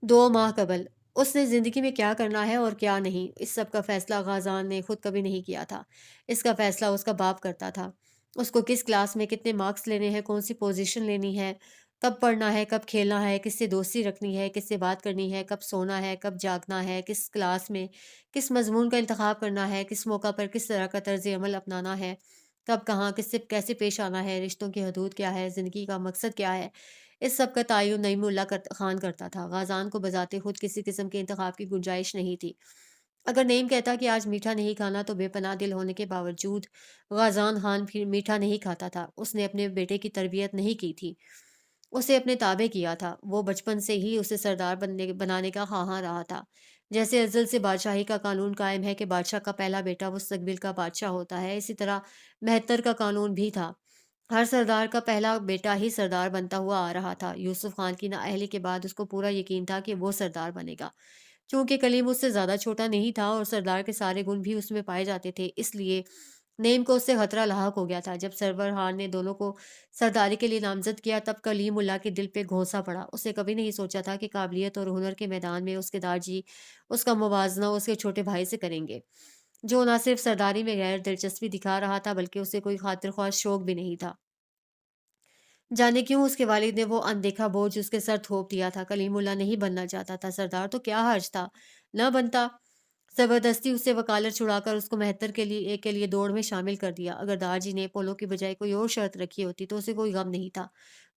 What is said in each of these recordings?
2 ماہ قبل اس نے زندگی میں کیا کرنا ہے اور کیا نہیں، اس سب کا فیصلہ غازان نے خود کبھی نہیں کیا تھا۔ اس کا فیصلہ اس کا باپ کرتا تھا۔ اس کو کس کلاس میں کتنے مارکس لینے ہیں، کون سی پوزیشن لینی ہے، کب پڑھنا ہے، کب کھیلنا ہے، کس سے دوستی رکھنی ہے، کس سے بات کرنی ہے، کب سونا ہے، کب جاگنا ہے، کس کلاس میں کس مضمون کا انتخاب کرنا ہے، کس موقع پر کس طرح کا طرز عمل اپنانا ہے، کب کہاں کس سے کیسے پیش آنا ہے، رشتوں کی حدود کیا ہے، زندگی کا مقصد کیا ہے، اس سب کا تعین نعیم اللہ خان کرتا تھا۔ غازان کو بذات خود کسی قسم کے انتخاب کی گنجائش نہیں تھی۔ اگر نعیم کہتا کہ آج میٹھا نہیں کھانا تو بے پناہ دل ہونے کے باوجود غازان خان پھر میٹھا نہیں کھاتا تھا۔ اس نے اپنے بیٹے کی تربیت نہیں کی تھی، اسے اپنے تابع کیا تھا۔ وہ بچپن سے ہی اسے سردار بنانے کا خواہاں رہا تھا۔ جیسے ازل سے بادشاہی کا قانون قائم ہے کہ بادشاہ کا پہلا بیٹا مستقبل کا بادشاہ ہوتا ہے، اسی طرح مہتر کا قانون بھی تھا۔ ہر سردار کا پہلا بیٹا ہی سردار بنتا ہوا آ رہا تھا۔ یوسف خان کی نااہلی کے بعد اس کو پورا یقین تھا کہ وہ سردار بنے گا۔ چونکہ کلیم اس سے زیادہ چھوٹا نہیں تھا اور سردار کے سارے گن بھی اس میں پائے جاتے تھے، اس لیے نعیم کو اس سے خطرہ لاحق ہو گیا تھا۔ جب سرور خان نے دونوں کو سرداری کے لیے نامزد کیا تب کلیم اللہ کے دل پہ گھونسا پڑا۔ اسے کبھی نہیں سوچا تھا کہ قابلیت اور ہنر کے میدان میں اس کے داجی اس کا موازنہ اس کے چھوٹے بھائی سے کریں گے، جو نہ صرف سرداری میں غیر دلچسپی دکھا رہا تھا بلکہ اسے کوئی خاطر خواہ شوق بھی نہیں تھا۔ جانے کیوں اس کے والد نے وہ اندیکھا بوجھ اس کے سر تھوپ دیا تھا۔ کلیم اللہ نہیں بننا چاہتا تھا سردار، تو کیا حرج تھا، نہ بنتا۔ زبردستی اسے وکالت چھڑا کر اس کو مہتر کے لیے دوڑ میں شامل کر دیا۔ اگر داجی نے پولو کی بجائے کوئی اور شرط رکھی ہوتی تو اسے کوئی غم نہیں تھا،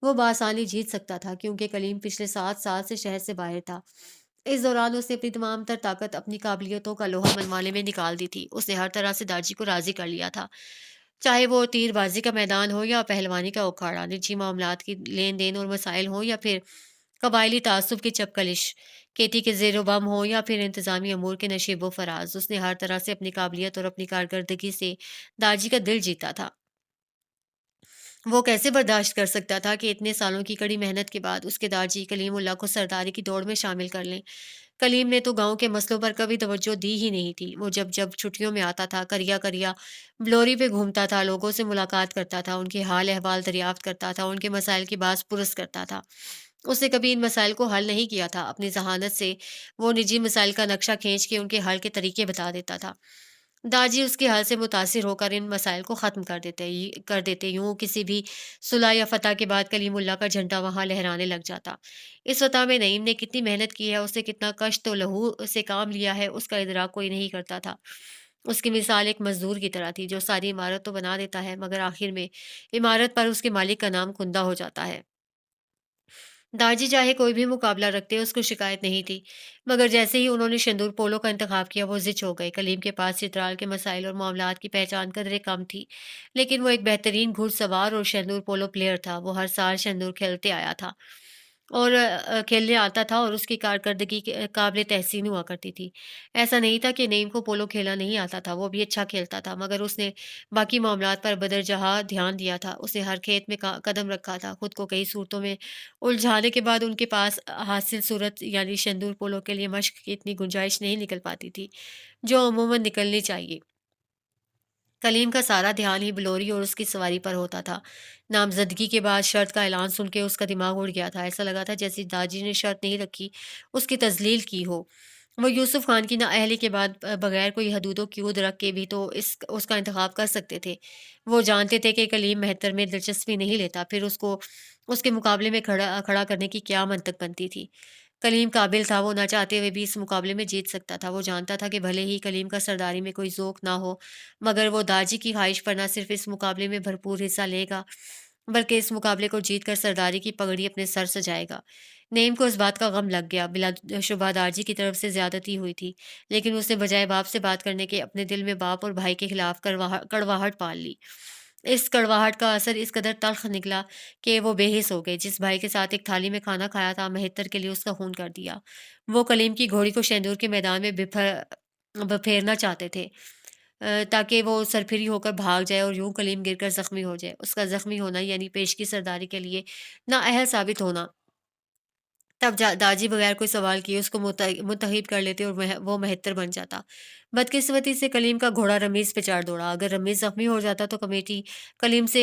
وہ بآسانی جیت سکتا تھا، کیونکہ کلیم پچھلے 7 سال سے شہر سے باہر تھا۔ اس دوران اس نے اپنی تمام تر طاقت اپنی قابلیتوں کا لوہا منوانے میں نکال دی تھی۔ اس نے ہر طرح سے داجی کو راضی کر لیا تھا، چاہے وہ تیر بازی کا میدان ہو یا پہلوانی کا اکھاڑا، نجی معاملات کی لین دین اور مسائل ہوں یا پھر قبائلی تعصب کی چپکلش، کیتی کے زیر و بم ہو یا پھر انتظامی امور کے نشیب و فراز، اس نے ہر طرح سے اپنی قابلیت اور اپنی کارکردگی سے داجی کا دل جیتا تھا۔ وہ کیسے برداشت کر سکتا تھا کہ اتنے سالوں کی کڑی محنت کے بعد اس کے داجی کلیم اللہ کو سرداری کی دوڑ میں شامل کر لیں۔ کلیم نے تو گاؤں کے مسئلوں پر کبھی توجہ دی ہی نہیں تھی۔ وہ جب جب چھٹیوں میں آتا تھا، کریا کریا بلوری پہ گھومتا تھا، لوگوں سے ملاقات کرتا تھا، ان کے حال احوال دریافت کرتا تھا، ان کے مسائل کی باز پرس کرتا تھا۔ اس نے کبھی ان مسائل کو حل نہیں کیا تھا۔ اپنی ذہانت سے وہ نجی مسائل کا نقشہ کھینچ کے ان کے حل کے طریقے بتا دیتا تھا۔ داجی اس کے حل سے متاثر ہو کر ان مسائل کو ختم کر دیتے، یوں کسی بھی صلح یا فتح کے بعد کلیم اللہ کا جھنڈا وہاں لہرانے لگ جاتا۔ اس فتح میں نعیم نے کتنی محنت کی ہے، اسے کتنا کشت و لہو سے کام لیا ہے، اس کا ادراک کوئی نہیں کرتا تھا۔ اس کی مثال ایک مزدور کی طرح تھی جو ساری عمارت تو بنا دیتا ہے مگر آخر میں عمارت پر اس کے مالک کا نام کندہ ہو جاتا ہے۔ داجی چاہے کوئی بھی مقابلہ رکھتے اس کو شکایت نہیں تھی، مگر جیسے ہی انہوں نے شندور پولو کا انتخاب کیا وہ زچ ہو گئے۔ کلیم کے پاس چترال کے مسائل اور معاملات کی پہچان قدرے کم تھی، لیکن وہ ایک بہترین گھڑ سوار اور شندور پولو پلیئر تھا۔ وہ ہر سال شندور کھیلتے آیا تھا اور کھیلنے آتا تھا اور اس کی کارکردگی قابل تحسین ہوا کرتی تھی۔ ایسا نہیں تھا کہ نعیم کو پولو کھیلنا نہیں آتا تھا، وہ بھی اچھا کھیلتا تھا، مگر اس نے باقی معاملات پر بدرجہ دھیان دیا تھا۔ اس نے ہر کھیت میں قدم رکھا تھا، خود کو کئی صورتوں میں الجھانے کے بعد ان کے پاس حاصل صورت یعنی شندور پولو کے لیے مشق کی اتنی گنجائش نہیں نکل پاتی تھی جو عموماً نکلنی چاہیے۔ کلیم کا سارا دھیان ہی بلوری اور اس کی سواری پر ہوتا تھا۔ نامزدگی کے بعد شرط کا اعلان سن کے اس کا دماغ اڑ گیا تھا۔ ایسا لگا تھا جیسے داجی نے شرط نہیں رکھی، اس کی تذلیل کی ہو۔ وہ یوسف خان کی نااہلی کے بعد بغیر کوئی حدود و قیود رکھ کے بھی تو اس کا انتخاب کر سکتے تھے۔ وہ جانتے تھے کہ کلیم مہتر میں دلچسپی نہیں لیتا، پھر اس کو اس کے مقابلے میں کھڑا کرنے کی کیا منطق بنتی تھی؟ کلیم قابل تھا، وہ نہ چاہتے ہوئے بھی اس مقابلے میں جیت سکتا تھا۔ وہ جانتا تھا کہ بھلے ہی کلیم کا سرداری میں کوئی ذوق نہ ہو، مگر وہ داجی کی خواہش پر نہ صرف اس مقابلے میں بھرپور حصہ لے گا بلکہ اس مقابلے کو جیت کر سرداری کی پگڑی اپنے سر سجائے گا۔ نعیم کو اس بات کا غم لگ گیا، بلا شبہ داجی کی طرف سے زیادتی ہوئی تھی، لیکن اس نے بجائے باپ سے بات کرنے کے اپنے دل میں باپ اور بھائی کے خلاف کڑواہٹ پال لی۔ اس کڑواہٹ کا اثر اس قدر تلخ نکلا کہ وہ بے حس ہو گئے۔ جس بھائی کے ساتھ ایک تھالی میں کھانا کھایا تھا، مہتر کے لیے اس کا خون کر دیا۔ وہ کلیم کی گھوڑی کو شندور کے میدان میں بپھیرنا چاہتے تھے تاکہ وہ سرپھری ہو کر بھاگ جائے اور یوں کلیم گر کر زخمی ہو جائے۔ اس کا زخمی ہونا یعنی پیشگی سرداری کے لیے نااہل ثابت ہونا۔ تب داجی بغیر کوئی سوال کیے اس کو متحد کر لیتے اور وہ مہتر بن جاتا۔ بدقسمتی سے کلیم کا گھوڑا رمیز پہ چڑھ دوڑا۔ اگر رمیز زخمی ہو جاتا تو کمیٹی کلیم سے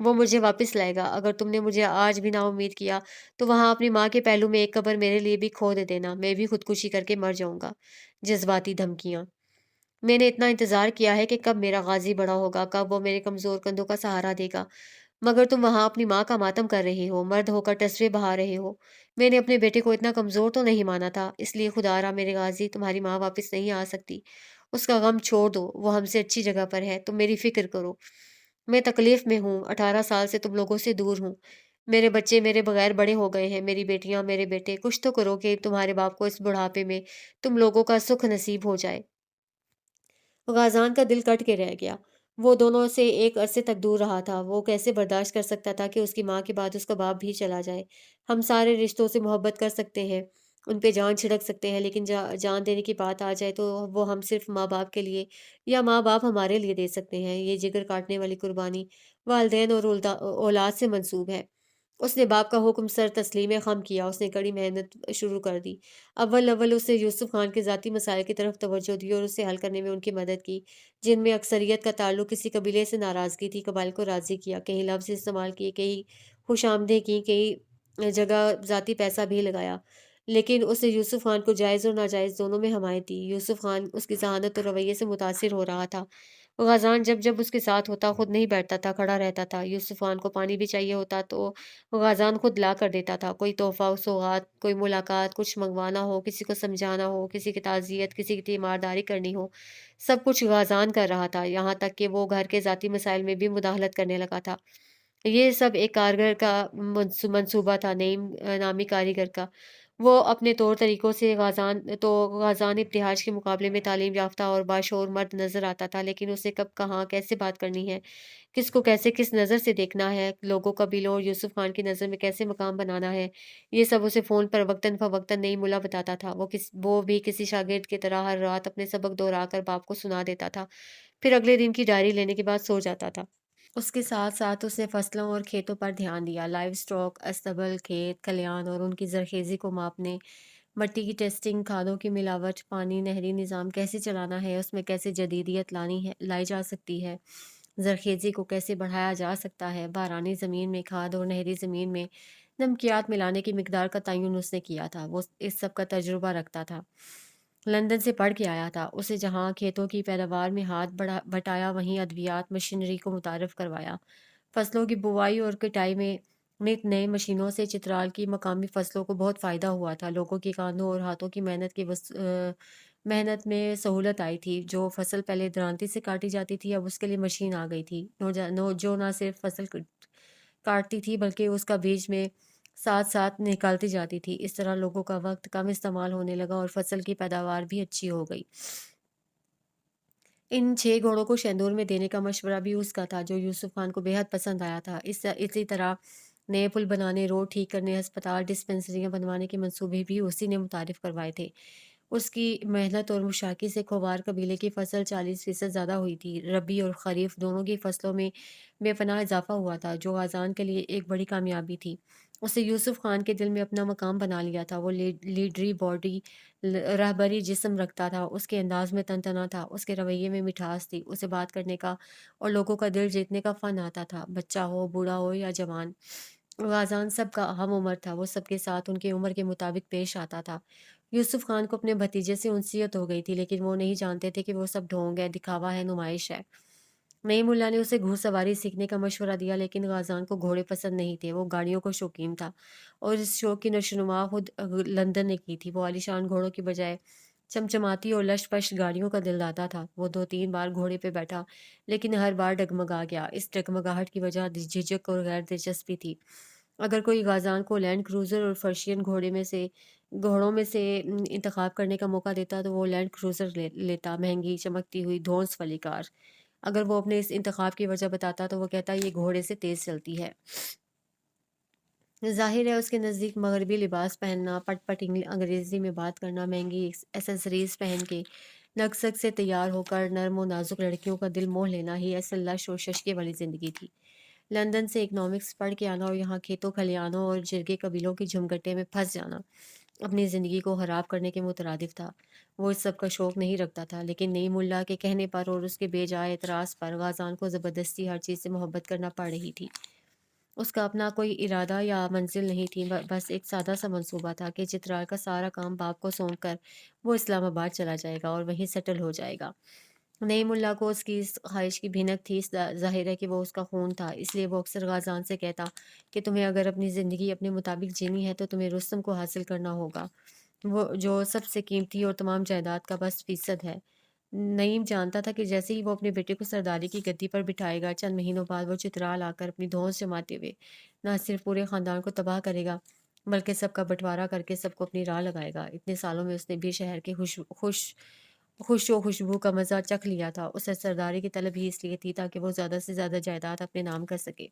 وہ مجھے واپس لائے گا۔ اگر تم نے مجھے آج بھی نا امید کیا تو وہاں اپنی ماں کے پہلو میں ایک قبر میرے لیے بھی کھود دے دینا، میں بھی خودکشی کر کے مر جاؤں گا۔ جذباتی دھمکیاں۔ میں نے اتنا انتظار کیا ہے کہ کب میرا غازی بڑا ہوگا، کب وہ میرے کمزور کندھوں کا سہارا دے گا، مگر تم وہاں اپنی ماں کا ماتم کر رہے ہو، مرد ہو کر تصویر بہا رہے ہو۔ میں نے اپنے بیٹے کو اتنا کمزور تو نہیں مانا تھا، اس لیے خدا را میرے غازی، تمہاری ماں واپس نہیں آ سکتی، اس کا غم چھوڑ دو، وہ ہم سے اچھی جگہ پر ہے، تم میری فکر کرو۔ میں تکلیف میں ہوں، 18 سال سے تم لوگوں سے دور ہوں، میرے بچے میرے بغیر بڑے ہو گئے ہیں، میری بیٹیاں میرے بیٹے، کچھ تو کرو کہ تمہارے باپ کو اس بڑھاپے میں تم لوگوں کا سکھ نصیب ہو جائے۔ غازان کا دل کٹ کے رہ گیا۔ وہ دونوں سے ایک عرصے تک دور رہا تھا۔ وہ کیسے برداشت کر سکتا تھا کہ اس کی ماں کے بعد اس کا باپ بھی چلا جائے؟ ہم سارے رشتوں سے محبت کر سکتے ہیں، ان پہ جان چھڑک سکتے ہیں، لیکن جان دینے کی بات آ جائے تو وہ ہم صرف ماں باپ کے لیے یا ماں باپ ہمارے لیے دے سکتے ہیں۔ یہ جگر کاٹنے والی قربانی والدین اور اولاد سے منسوب ہے۔ اس نے باپ کا حکم سر تسلیم خم کیا، اس نے کڑی محنت شروع کر دی۔ اول اول اس نے یوسف خان کے ذاتی مسائل کی طرف توجہ دی اور اسے حل کرنے میں ان کی مدد کی، جن میں اکثریت کا تعلق کسی قبیلے سے ناراضگی تھی۔ قبائل کو راضی کیا، کئی لفظ استعمال کیے، کئی خوش آمدیں کی، کئی جگہ ذاتی پیسہ بھی لگایا، لیکن اس نے یوسف خان کو جائز اور ناجائز دونوں میں حمایت دی۔ یوسف خان اس کی ذہانت اور رویے سے متاثر ہو رہا تھا۔ غازان جب جب اس کے ساتھ ہوتا خود نہیں بیٹھتا تھا، کھڑا رہتا تھا۔ یوسف خان کو پانی بھی چاہیے ہوتا تو غازان خود لا کر دیتا تھا، کوئی تحفہ سوغات، کوئی ملاقات، کچھ منگوانا ہو، کسی کو سمجھانا ہو، کسی کی تعزیت، کسی کی تیمارداری کرنی ہو، سب کچھ غازان کر رہا تھا، یہاں تک کہ وہ گھر کے ذاتی مسائل میں بھی مداخلت کرنے لگا تھا۔ یہ سب ایک کارگر کا منصوبہ تھا، نعیم نامی کاریگر کا۔ وہ اپنے طور طریقوں سے غازان ابتہاج کے مقابلے میں تعلیم یافتہ اور باشعور مرد نظر آتا تھا، لیکن اسے کب کہاں کیسے بات کرنی ہے، کس کو کیسے کس نظر سے دیکھنا ہے، لوگوں قبیلوں اور یوسف خان کی نظر میں کیسے مقام بنانا ہے، یہ سب اسے فون پر وقتاً فوقتاً نئی ملا بتاتا تھا۔ وہ بھی کسی شاگرد کی طرح ہر رات اپنے سبق دہرا کر باپ کو سنا دیتا تھا، پھر اگلے دن کی ڈائری لینے کے بعد سو جاتا تھا۔ اس کے ساتھ ساتھ اس نے فصلوں اور کھیتوں پر دھیان دیا، لائیو اسٹاک، استبل، کھیت کھلیان اور ان کی زرخیزی کو ماپنے، مٹی کی ٹیسٹنگ، کھادوں کی ملاوٹ، پانی نہری نظام کیسے چلانا ہے، اس میں کیسے جدیدیت لائی جا سکتی ہے، زرخیزی کو کیسے بڑھایا جا سکتا ہے، بارانی زمین میں کھاد اور نہری زمین میں نمکیات ملانے کی مقدار کا تعین اس نے کیا تھا۔ وہ اس سب کا تجربہ رکھتا تھا، لندن سے پڑھ کے آیا تھا۔ اسے جہاں کھیتوں کی پیداوار میں ہاتھ بٹایا، وہیں ادویات مشینری کو متعارف کروایا۔ فصلوں کی بوائی اور کٹائی میں نت نئے مشینوں سے چترال کی مقامی فصلوں کو بہت فائدہ ہوا تھا۔ لوگوں کی کاندھوں اور ہاتھوں کی محنت میں سہولت آئی تھی۔ جو فصل پہلے درانتی سے کاٹی جاتی تھی، اب اس کے لیے مشین آ گئی تھی، جو نہ صرف فصل کاٹتی تھی بلکہ اس کا بیج میں ساتھ ساتھ نکالتی جاتی تھی۔ اس طرح لوگوں کا وقت کم استعمال ہونے لگا اور فصل کی پیداوار بھی اچھی ہو گئی۔ ان 6 گھوڑوں کو شیندور میں دینے کا مشورہ بھی اس کا تھا، جو یوسف خان کو بے حد پسند آیا تھا۔ اسی طرح نئے پل بنانے، روڈ ٹھیک کرنے، ہسپتال، ڈسپنسریاں بنوانے کے منصوبے بھی اسی نے متعارف کروائے تھے۔ اس کی محنت اور مشاقی سے کھوار قبیلے کی فصل 40% زیادہ ہوئی تھی۔ ربی اور خریف دونوں کی فصلوں میں بے پناہ اضافہ ہوا تھا، جو غازان کے لیے ایک بڑی کامیابی تھی۔ اسے یوسف خان کے دل میں اپنا مقام بنا لیا تھا۔ وہ لیڈری باڈی، رہبری جسم رکھتا تھا، اس کے انداز میں تنتنا تھا، اس کے رویے میں مٹھاس تھی، اسے بات کرنے کا اور لوگوں کا دل جیتنے کا فن آتا تھا، بچہ ہو، بوڑھا ہو یا جوان۔ غازان سب کا ہم عمر تھا، وہ سب کے ساتھ ان کی عمر کے مطابق پیش آتا تھا۔ یوسف خان کو اپنے بھتیجے سے انسیت ہو گئی تھی، لیکن وہ نہیں جانتے تھے کہ وہ سب ڈھونگ ہے، دکھاوا ہے، نمائش ہے۔ نئی ملا نے اسے گھوڑ سواری سیکھنے کا مشورہ دیا، لیکن غازان کو گھوڑے پسند نہیں تھے، وہ گاڑیوں کو شوقین تھا، اور اس شوق کی نشوونما خود لندن نے کی تھی۔ وہ عالیشان گھوڑوں کی بجائے چمچماتی اور لش پش گاڑیوں کا دلدادا تھا۔ وہ 2-3 بار گھوڑے پہ بیٹھا، لیکن ہر بار ڈگمگا گیا۔ اس ڈگمگاہٹ کی وجہ جھجک اور غیر دلچسپی تھی۔ اگر کوئی غازان کو لینڈ کروزر اور فرشین گھوڑوں میں سے انتخاب کرنے کا موقع دیتا تو وہ لینڈ کروزر لیتا، مہنگی چمکتی ہوئی دھونس والی کار۔ اگر وہ اپنے اس انتخاب کی وجہ بتاتا تو وہ کہتا یہ گھوڑے سے تیز چلتی ہے۔ ظاہر ہے اس کے نزدیک مغربی لباس پہننا، پٹ پٹ انگریزی میں بات کرنا، مہنگی ایسیسریز پہن کے نگ سگ سے تیار ہو کر نرم و نازک لڑکیوں کا دل موہ لینا ہی اصل لش و ششکے والی زندگی تھی۔ لندن سے اکنامکس پڑھ کے آنا اور یہاں کھیتوں کھلیانوں اور جرگے قبیلوں کی جھمگٹے میں پھنس جانا، اپنی زندگی کو خراب کرنے کے مترادف تھا۔ وہ اس سب کا شوق نہیں رکھتا تھا، لیکن نئی ملا کے کہنے پر اور اس کے بے جائے اعتراض پر غازان کو زبردستی ہر چیز سے محبت کرنا پڑ رہی تھی۔ اس کا اپنا کوئی ارادہ یا منزل نہیں تھی، بس ایک سادہ سا منصوبہ تھا کہ چترال کا سارا کام باپ کو سونپ کر وہ اسلام آباد چلا جائے گا اور وہیں سیٹل ہو جائے گا۔ نئی ملا کو اس کی اس خواہش کی بھینک تھی، ظاہر ہے کہ وہ اس کا خون تھا، اس لیے وہ اکثر غازان سے کہتا کہ تمہیں اگر اپنی زندگی اپنے مطابق جینی ہے تو تمہیں رستم کو حاصل کرنا ہوگا، وہ جو سب سے قیمتی اور تمام جائیداد کا 10% ہے۔ نعیم جانتا تھا کہ جیسے ہی وہ اپنے بیٹے کو سرداری کی گدی پر بٹھائے گا، چند مہینوں بعد وہ چترال آ کر اپنی دھونس جماتے ہوئے نہ صرف پورے خاندان کو تباہ کرے گا، بلکہ سب کا بٹوارا کر کے سب کو اپنی راہ لگائے گا۔ اتنے سالوں میں اس نے بھی شہر کے خوش و خوشبو کا مزہ چکھ لیا تھا۔ اسے سرداری کی طلب ہی اس لیے تھی تاکہ وہ زیادہ سے زیادہ جائیداد اپنے نام کر سکے۔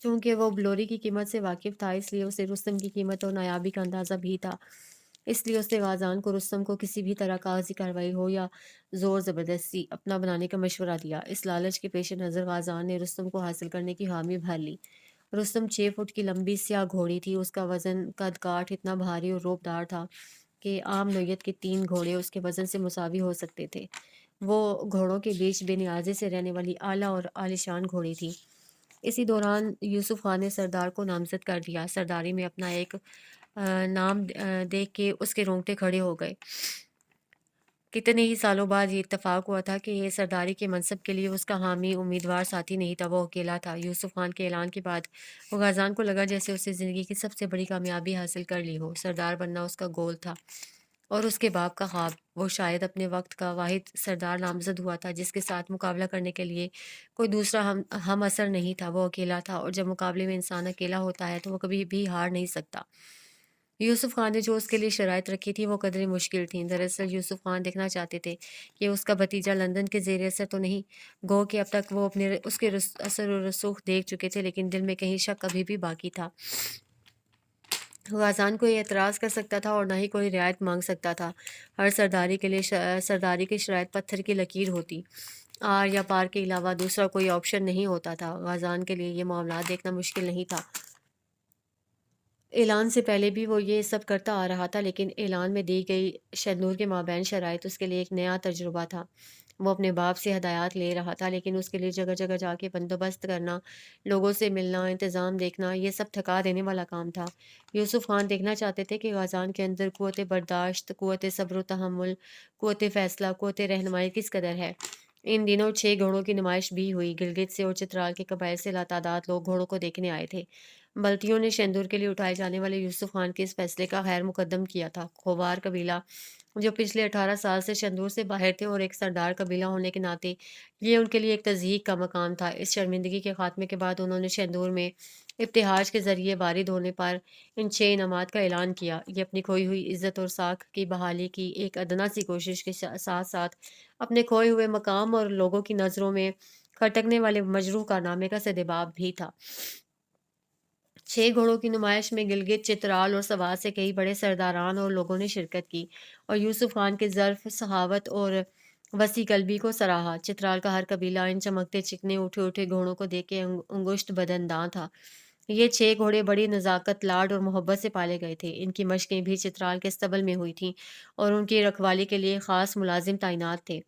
چونکہ وہ بلوری کی قیمت سے واقف تھا، اس لیے اسے رستم کی قیمت اور نایابی کا اندازہ بھی تھا۔ اس لیے اس نے غازان کو رستم کو کسی بھی طرح کاغذی کارروائی ہو یا زور زبردستی اپنا بنانے کا مشورہ دیا۔ اس لالچ کے پیش نظر غازان نے رستم کو حاصل کرنے کی حامی بھر لی۔ رستم 6 فٹ کی لمبی سیاہ گھوڑی تھی، اس کا وزن قد کاٹ اتنا بھاری اور روپ دار تھا کہ عام نوعیت کے 3 گھوڑے اس کے وزن سے مساوی ہو سکتے تھے۔ وہ گھوڑوں کے بیچ بے نیازی سے رہنے والی اعلیٰ اور عالیشان گھوڑی تھی۔ اسی دوران یوسف خان نے سردار کو نامزد کر دیا۔ سرداری میں اپنا ایک نام دیکھ کے اس کے رونگٹے کھڑے ہو گئے۔ کتنے ہی سالوں بعد یہ اتفاق ہوا تھا کہ یہ سرداری کے منصب کے لیے اس کا حامی امیدوار ساتھی نہیں تھا، وہ اکیلا تھا۔ یوسف خان کے اعلان کے بعد غازان کو لگا جیسے اسے زندگی کی سب سے بڑی کامیابی حاصل کر لی ہو۔ سردار بننا اس کا گول تھا اور اس کے باپ کا خواب۔ وہ شاید اپنے وقت کا واحد سردار نامزد ہوا تھا جس کے ساتھ مقابلہ کرنے کے لیے کوئی دوسرا ہم اثر نہیں تھا۔ وہ اکیلا تھا، اور جب مقابلے میں انسان اکیلا ہوتا ہے تو وہ کبھی بھی ہار نہیں سکتا۔ یوسف خان نے جو اس کے لیے شرائط رکھی تھی وہ قدرے مشکل تھیں۔ دراصل یوسف خان دیکھنا چاہتے تھے کہ اس کا بھتیجا لندن کے زیر اثر تو نہیں، گو کہ اب تک وہ اپنے اس کے اثر و رسوخ دیکھ چکے تھے، لیکن دل میں کہیں شک ابھی بھی باقی تھا۔ غازان کوئی اعتراض کر سکتا تھا اور نہ ہی کوئی رعایت مانگ سکتا تھا۔ ہر سرداری کے لیے سرداری کی شرائط پتھر کی لکیر ہوتی، آر یا پار کے علاوہ دوسرا کوئی آپشن نہیں ہوتا تھا۔ غازان کے لیے یہ معاملات دیکھنا مشکل نہیں تھا۔ اعلان سے پہلے بھی وہ یہ سب کرتا آ رہا تھا، لیکن اعلان میں دی گئی شیندور کے مابین شرائط اس کے لیے ایک نیا تجربہ تھا۔ وہ اپنے باپ سے ہدایات لے رہا تھا، لیکن اس کے لیے جگہ جگہ جا کے بندوبست کرنا، لوگوں سے ملنا، انتظام دیکھنا، یہ سب تھکا دینے والا کام تھا۔ یوسف خان دیکھنا چاہتے تھے کہ غازان کے اندر قوت برداشت، قوت صبر و تحمل، قوت فیصلہ، قوت رہنمائی کس قدر ہے۔ ان دنوں 6 گھوڑوں کی نمائش بھی ہوئی۔ گلگت سے اور چترال کے قبائل سے لاتعداد لوگ گھوڑوں کو دیکھنے آئے تھے۔ بلتیوں نے شیندور کے لیے اٹھائے جانے والے یوسف خان کے اس فیصلے کا خیر مقدم کیا تھا۔ کھوار قبیلہ جو پچھلے 18 سال سے شیندور سے باہر تھے اور ایک سردار قبیلہ ہونے کے ناطے یہ ان کے لیے ایک تضحیک کا مقام تھا۔ اس شرمندگی کے خاتمے کے بعد انہوں نے شیندور میں ابتہاج کے ذریعے وارد ہونے پر ان 6 انعامات کا اعلان کیا۔ یہ اپنی کھوئی ہوئی عزت اور ساکھ کی بحالی کی ایک ادنا سی کوشش کے ساتھ ساتھ اپنے کھوئے ہوئے مقام اور لوگوں کی نظروں میں کھٹکنے والے مجروح کارنامے کا سدباب بھی تھا۔ 6 گھوڑوں کی نمائش میں گلگت، چترال اور سوات سے کئی بڑے سرداران اور لوگوں نے شرکت کی اور یوسف خان کے ظرف، سخاوت اور وسیع قلبی کو سراہا۔ چترال کا ہر قبیلہ ان چمکتے چکنے اٹھے اٹھے گھوڑوں کو دیکھ کے انگشت بدنداں تھا۔ یہ 6 گھوڑے بڑی نزاکت، لاڈ اور محبت سے پالے گئے تھے۔ ان کی مشقیں بھی چترال کے استبل میں ہوئی تھیں اور ان کی رکھوالی کے لیے خاص ملازم تعینات تھے۔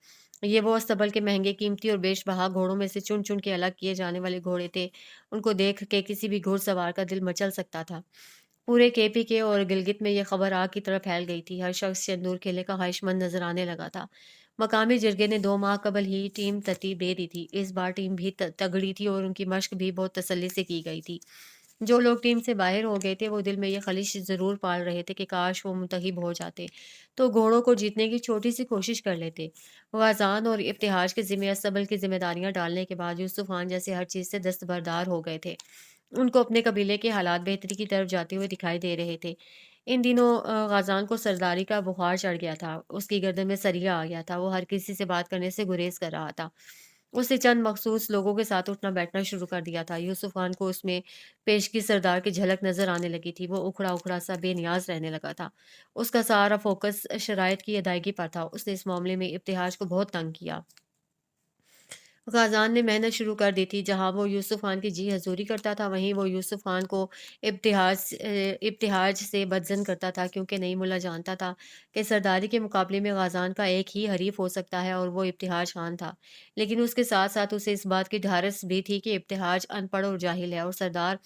یہ وہ استبل کے مہنگے، قیمتی اور بیش بہا گھوڑوں میں سے چن چن کے الگ کیے جانے والے گھوڑے تھے۔ ان کو دیکھ کے کسی بھی گھڑ سوار کا دل مچل سکتا تھا۔ پورے KP کے اور گلگت میں یہ خبر آگ کی طرح پھیل گئی تھی۔ ہر شخص شیندور قلعے کا خواہش مند نظر آنے لگا تھا۔ مقامی جرگے نے 2 ماہ قبل ہی ٹیم ترتیب دے دی تھی۔ اس بار ٹیم بھی تگڑی تھی اور ان کی مشق بھی بہت تسلی سے کی گئی تھی۔ جو لوگ ٹیم سے باہر ہو گئے تھے وہ دل میں یہ خواہش ضرور پال رہے تھے کہ کاش وہ منتخب ہو جاتے تو گھوڑوں کو جیتنے کی چھوٹی سی کوشش کر لیتے۔ غازان اور ابتہاج کے ذمہ استبل کی ذمہ داریاں ڈالنے کے بعد یوسف خان جیسے ہر چیز سے دستبردار ہو گئے تھے۔ ان کو اپنے قبیلے کے حالات بہتری کی طرف جاتے ہوئے دکھائی دے رہے تھے۔ ان دنوں غازان کو سرداری کا بخار چڑھ گیا تھا، اس کی گردن میں سریا آ گیا تھا، وہ ہر کسی سے بات کرنے سے گریز کر رہا تھا۔ اس نے چند مخصوص لوگوں کے ساتھ اٹھنا بیٹھنا شروع کر دیا تھا۔ یوسف خان کو اس میں پیشگی سردار کی جھلک نظر آنے لگی تھی۔ وہ اکھڑا اکھڑا سا بے نیاز رہنے لگا تھا۔ اس کا سارا فوکس شرائط کی ادائیگی پر تھا۔ اس نے اس معاملے میں ابتہاج کو بہت تنگ کیا۔ غازان نے محنت شروع کر دی تھی۔ جہاں وہ یوسف خان کی جی حضوری کرتا تھا، وہیں وہ یوسف خان کو ابتہاج سے بدظن کرتا تھا، کیونکہ نئی ملا جانتا تھا کہ سرداری کے مقابلے میں غازان کا ایک ہی حریف ہو سکتا ہے، اور وہ ابتہاج خان تھا۔ لیکن اس کے ساتھ ساتھ اسے اس بات کی ڈھارس بھی تھی کہ ابتہاج ان پڑھ اور جاہل ہے، اور سردار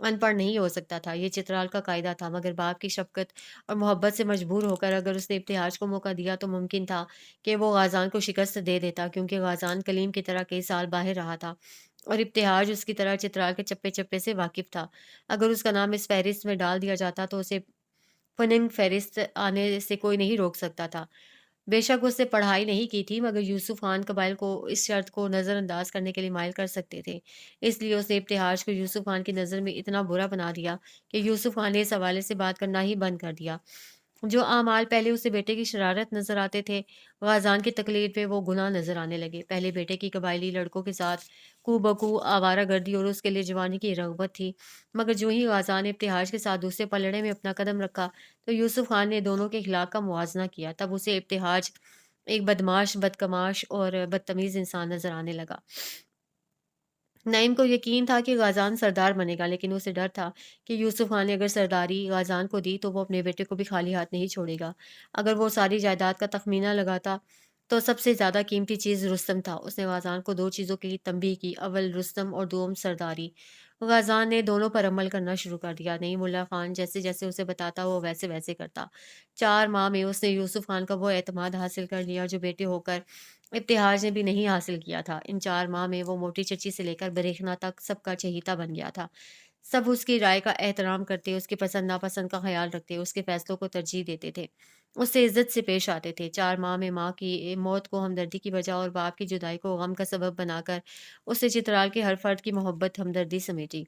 ان پڑھ نہیں ہو سکتا تھا۔ یہ چترال کا قاعدہ تھا، مگر باپ کی شفقت اور محبت سے مجبور ہو کر اگر اس نے ابتہاج کو موقع دیا تو ممکن تھا کہ وہ غازان کو شکست دے دیتا، کیونکہ غازان کلیم کی طرح کئی سال باہر رہا تھا، اور ابتہاج اس کی طرح چترال کے چپے چپے سے واقف تھا۔ اگر اس کا نام اس فہرست میں ڈال دیا جاتا تو اسے فننگ فہرست آنے سے کوئی نہیں روک سکتا تھا۔ بے شک اس نے پڑھائی نہیں کی تھی، مگر یوسف خان قبائل کو اس شرط کو نظر انداز کرنے کے لیے مائل کر سکتے تھے۔ اس لیے اس نے ابتہاج کو یوسف خان کی نظر میں اتنا برا بنا دیا کہ یوسف خان نے اس حوالے سے بات کرنا ہی بند کر دیا۔ جو اعمال پہلے اسے بیٹے کی شرارت نظر آتے تھے، غازان کی تقلید میں وہ گناہ نظر آنے لگے۔ پہلے بیٹے کی قبائلی لڑکوں کے ساتھ کو بکو آوارہ گردی اور اس کے لیے جوانی کی رغبت تھی، مگر جو ہی غازان نے ابتہاج کے ساتھ دوسرے پلڑے میں اپنا قدم رکھا تو یوسف خان نے دونوں کے اخلاق کا موازنہ کیا۔ تب اسے ابتہاج ایک بدماش، بدکماش اور بدتمیز انسان نظر آنے لگا۔ نعیم کو یقین تھا کہ غازان سردار بنے گا، لیکن اسے ڈر تھا کہ یوسف خان نے اگر سرداری غازان کو دی تو وہ اپنے بیٹے کو بھی خالی ہاتھ نہیں چھوڑے گا۔ اگر وہ ساری جائیداد کا تخمینہ لگاتا تو سب سے زیادہ قیمتی چیز رستم تھا۔ اس نے غازان کو دو چیزوں کے لیے تنبیہ کی، اول رستم اور دوم سرداری۔ غازان نے دونوں پر عمل کرنا شروع کر دیا۔ نعیم اللہ خان جیسے جیسے اسے بتاتا وہ ویسے ویسے کرتا۔ 4 ماہ میں اس نے یوسف خان کا وہ اعتماد حاصل کر لیا جو بیٹے ہو کر ابتہاج نے بھی نہیں حاصل کیا تھا۔ ان 4 ماہ میں وہ موٹی چچی سے لے کر بریخنا تک سب کا چہیتا بن گیا تھا۔ سب اس کی رائے کا احترام کرتے، اس کی پسند ناپسند کا خیال رکھتے، اس کے فیصلوں کو ترجیح دیتے تھے، اس سے عزت سے پیش آتے تھے۔ 4 ماہ میں ماں کی موت کو ہمدردی کی وجہ اور باپ کی جدائی کو غم کا سبب بنا کر اس نے چترال کے ہر فرد کی محبت ہمدردی سمیٹی۔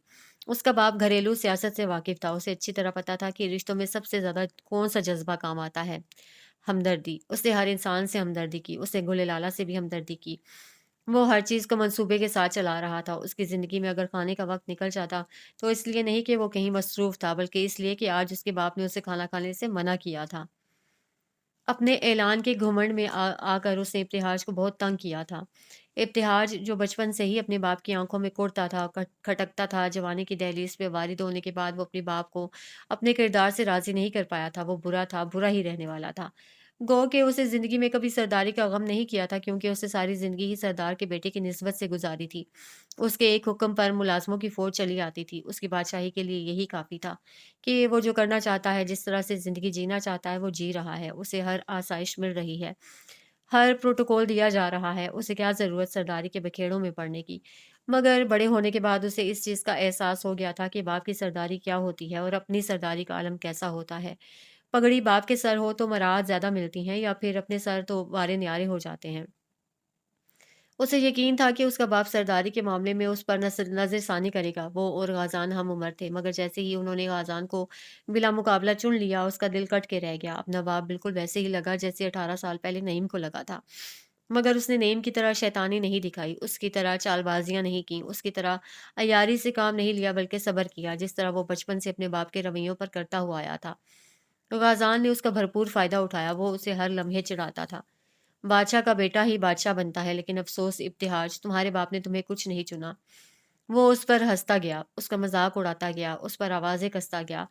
اس کا باپ گھریلو سیاست سے واقف تھا، اسے اچھی طرح پتا تھا کہ رشتوں میں سب سے زیادہ کون سا جذبہ کام آتا ہے، ہمدردی۔ اس نے ہر انسان سے ہمدردی کی، اس نے گل لالہ سے بھی ہمدردی کی۔ وہ ہر چیز کو منصوبے کے ساتھ چلا رہا تھا۔ اس کی زندگی میں اگر کھانے کا وقت نکل جاتا تو اس لیے نہیں کہ وہ کہیں مصروف تھا، بلکہ اس لیے کہ آج اس کے باپ نے اسے کھانا کھانے سے منع کیا تھا۔ اپنے اعلان کے گھمنڈ میں آ کر اس نے ابتہاج کو بہت تنگ کیا تھا۔ ابتہاج جو بچپن سے ہی اپنے باپ کی آنکھوں میں کڑتا تھا، کھٹکتا تھا، جوانی کی دہلیز پہ وارد ہونے کے بعد وہ اپنے باپ کو اپنے کردار سے راضی نہیں کر پایا تھا۔ وہ برا تھا، برا ہی رہنے والا تھا۔ گو کہ اسے زندگی میں کبھی سرداری کا غم نہیں کیا تھا، کیونکہ اسے ساری زندگی ہی سردار کے بیٹے کی نسبت سے گزاری تھی۔ اس کے ایک حکم پر ملازموں کی فوج چلی آتی تھی۔ اس کی بادشاہی کے لیے یہی کافی تھا کہ وہ جو کرنا چاہتا ہے، جس طرح سے زندگی جینا چاہتا ہے وہ جی رہا ہے، اسے ہر آسائش مل رہی ہے، ہر پروٹوکول دیا جا رہا ہے، اسے کیا ضرورت سرداری کے بکھیڑوں میں پڑنے کی۔ مگر بڑے ہونے کے بعد اسے اس چیز کا احساس ہو گیا تھا کہ باپ کی سرداری کیا ہوتی ہے اور اپنی سرداری کا عالم کیسا ہوتا ہے۔ پگڑی باپ کے سر ہو تو مراعات زیادہ ملتی ہیں، یا پھر اپنے سر تو وارے نیارے ہو جاتے ہیں۔ اسے یقین تھا کہ اس کا باپ سرداری کے معاملے میں اس پر نظر ثانی کرے گا۔ وہ اور غازان ہم عمر تھے، مگر جیسے ہی انہوں نے غازان کو بلا مقابلہ چن لیا، اس کا دل کٹ کے رہ گیا۔ اپنا باپ بالکل ویسے ہی لگا جیسے 18 سال پہلے نعیم کو لگا تھا، مگر اس نے نعیم کی طرح شیطانی نہیں دکھائی، اس کی طرح چال بازیاں نہیں کیں، اس کی طرح عیاری سے کام نہیں لیا، بلکہ صبر کیا، جس طرح وہ بچپن سے اپنے باپ کے رویوں پر کرتا ہوا آیا تھا۔ غازان نے اس کا بھرپور فائدہ اٹھایا، وہ اسے ہر لمحے چڑھاتا تھا۔ بادشاہ کا بیٹا ہی بادشاہ بنتا ہے، لیکن افسوس ابتہاج، تمہارے باپ نے تمہیں کچھ نہیں چنا۔ وہ اس پر ہنستا گیا، اس کا مذاق اڑاتا گیا، اس پر آوازیں کستا گیا۔